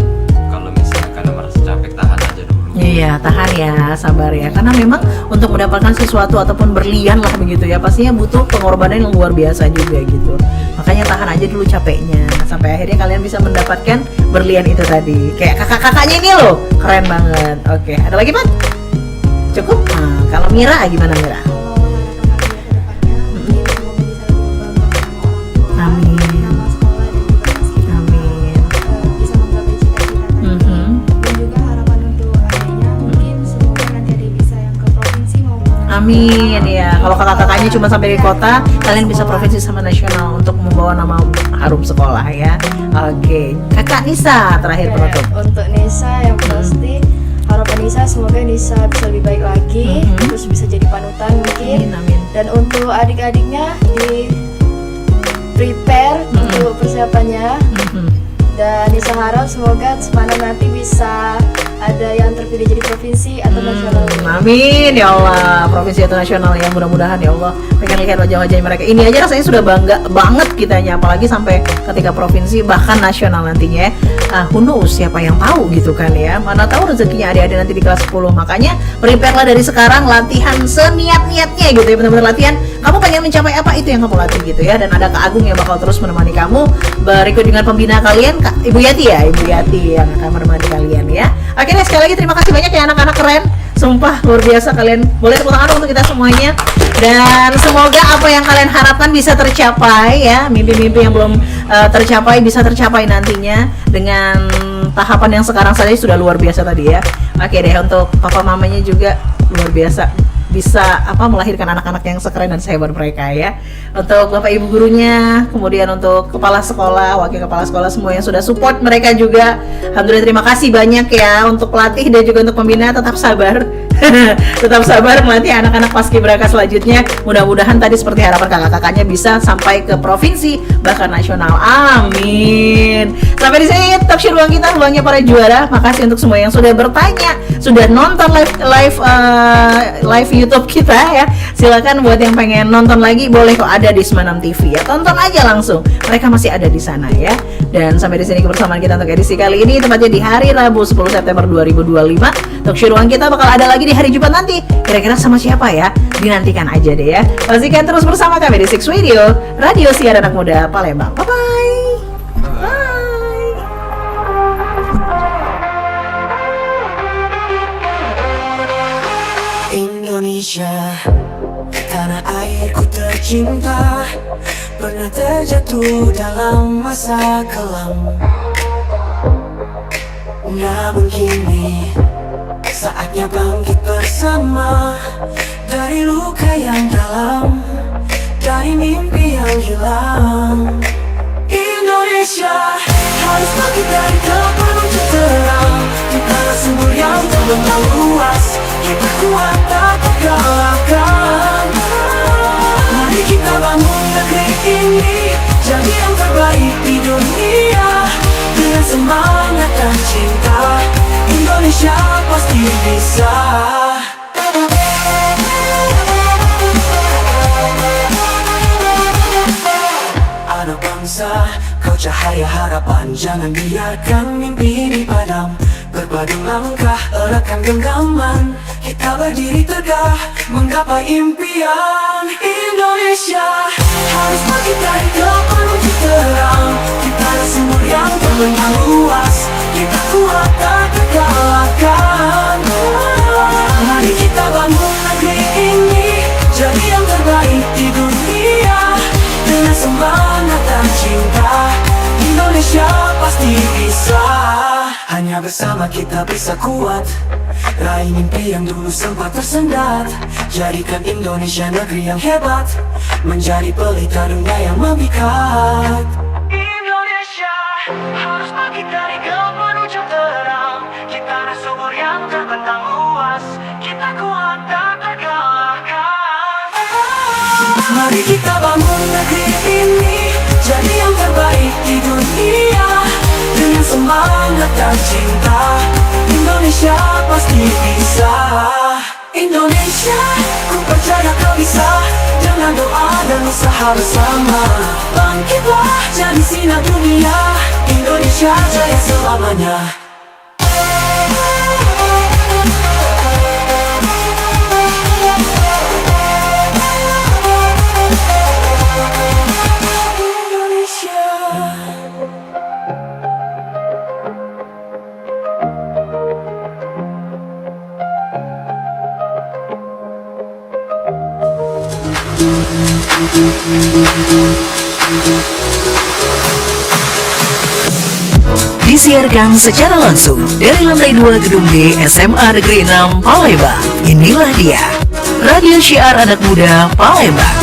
Speaker 3: kalau misalnya kalian merasa capek, tahan aja dulu.
Speaker 2: Iya, tahan ya, sabar ya. Karena memang untuk mendapatkan sesuatu ataupun berlian lah begitu ya, pastinya butuh pengorbanan yang luar biasa juga gitu. Makanya tahan aja dulu capeknya sampai akhirnya kalian bisa mendapatkan berlian itu tadi. Kayak kakak-kakaknya ini loh, keren banget. Oke, ada lagi Pak? Cukup? Nah, kalau Mira gimana Mira?
Speaker 5: Kalau harapan Alia ke depannya, mungkin semoga bisa lebih membanggakan orang tua,
Speaker 2: Amin.
Speaker 5: nama sekolah dan juga Paskib,
Speaker 2: Amin.
Speaker 5: bisa menggapai cita-cita tadi. Dan juga harapan untuk adiknya, mungkin semoga nanti adik bisa yang ke provinsi maupun
Speaker 2: Amin ya. Kalau kakak-kakaknya cuma sampai di kota, kalian bisa provinsi sama nasional untuk membawa nama harum sekolah ya. Oke, Kakak Nisa terakhir penutup.
Speaker 6: Untuk Nisa yang pasti harapan Nisa semoga Nisa bisa lebih baik lagi, terus bisa jadi panutan mungkin.
Speaker 2: Amin.
Speaker 6: Dan untuk adik-adiknya di prepare untuk persiapannya. Dan Nisa harap semoga semalam nanti bisa ada yang terpilih jadi provinsi atau nasional.
Speaker 2: Amin ya Allah, provinsi atau nasional ya, mudah-mudahan ya Allah. Pengen lihat wajah-wajah mereka. Ini aja rasanya sudah bangga banget kitanya, apalagi sampai ketika provinsi bahkan nasional nantinya ya. Who knows, siapa yang tahu gitu kan ya. Mana tahu rezekinya adik-adik nanti di kelas 10. Makanya prepare lah dari sekarang, latihan seniat-niatnya gitu ya, benar-benar latihan. Kamu pengen mencapai apa, itu yang kamu latih gitu ya. Dan ada Kak Agung yang bakal terus menemani kamu berikut dengan pembina kalian, Ibu Yati ya, Ibu Yati yang akan menemani kalian ya. Oke deh, sekali lagi terima kasih banyak ya anak-anak keren. Sumpah luar biasa, kalian boleh tepuk tangan untuk kita semuanya. Dan semoga apa yang kalian harapkan bisa tercapai ya. Mimpi-mimpi yang belum tercapai bisa tercapai nantinya dengan tahapan yang sekarang saja sudah luar biasa tadi ya. Oke deh, untuk papa mamanya juga luar biasa, bisa melahirkan anak-anak yang sekeren dan sehebat mereka ya. Untuk bapak ibu gurunya, kemudian untuk kepala sekolah, wakil kepala sekolah semua yang sudah support mereka juga, alhamdulillah terima kasih banyak ya. Untuk pelatih dan juga untuk pembina, tetap sabar tetap sabar melatih anak-anak paskibraka selanjutnya. Mudah-mudahan tadi seperti harapan kakak-kakaknya bisa sampai ke provinsi bahkan nasional, amin. Sampai di sini talk show ruang kita, ruangnya para juara. Makasih untuk semua yang sudah bertanya, sudah nonton live YouTube kita ya. Silakan buat yang pengen nonton lagi, boleh kok, ada di 96 TV ya. Tonton aja langsung, mereka masih ada di sana ya. Dan sampai di sini kebersamaan kita untuk edisi kali ini, tepatnya di hari Rabu 10 September 2025. Talk show ruang kita bakal ada lagi di hari Jumat nanti. Kira-kira sama siapa ya? Dinantikan aja deh ya. Pastikan terus bersama kami di Six Radio, radio siar anak muda Palembang. Bye bye. Bye.
Speaker 1: Indonesia, tanah airku tercinta, pernah terjatuh dalam masa kelam. Namun kini saatnya bangkit bersama, dari luka yang dalam, dari mimpi yang hilang. Indonesia harus bangkit dari gelap menuju terang, di tanah subur yang terbentang luas, kita kuat tak terkalahkan. Mari kita bangun negeri ini, jadi yang terbaik di dunia, dengan semangat dan cinta. Indonesia pasti bisa. Anak cahaya harapan. Jangan biarkan mimpi ini padam. Berpadu langkah, eratkan genggaman. Kita berdiri tegak, menggapai impian. Indonesia harus bangkit dari gelap menuju terang. Kita ada sumber yang terbentang luas. Kita kuat tak terkalahkan. Mari kita bangun negeri ini jadi yang terbaik di dunia. Dengan semangat dan cinta, Indonesia pasti bisa. Hanya bersama kita bisa kuat. Raih mimpi yang dulu sempat tersendat. Jadikan Indonesia negeri yang hebat, menjadi pelita dunia yang memikat. Indonesia harus bangkit dari gelap menuju terang. Kita ada sumber yang terbentang luas. Kita kuat tak terkalahkan. Mari kita bangun negeri ini jadi yang terbaik di dunia. Dengan semangat dan cinta, Indonesia pasti bisa. Indonesia, ku percaya kau bisa. Dengan doa dan usaha bersama, bangkitlah jadi sinar dunia. Indonesia jaya selamanya.
Speaker 2: Disiarkan secara langsung dari lantai 2 Gedung D SMA Negeri 6 Palembang. Inilah dia Radio Syiar Anak Muda Palembang.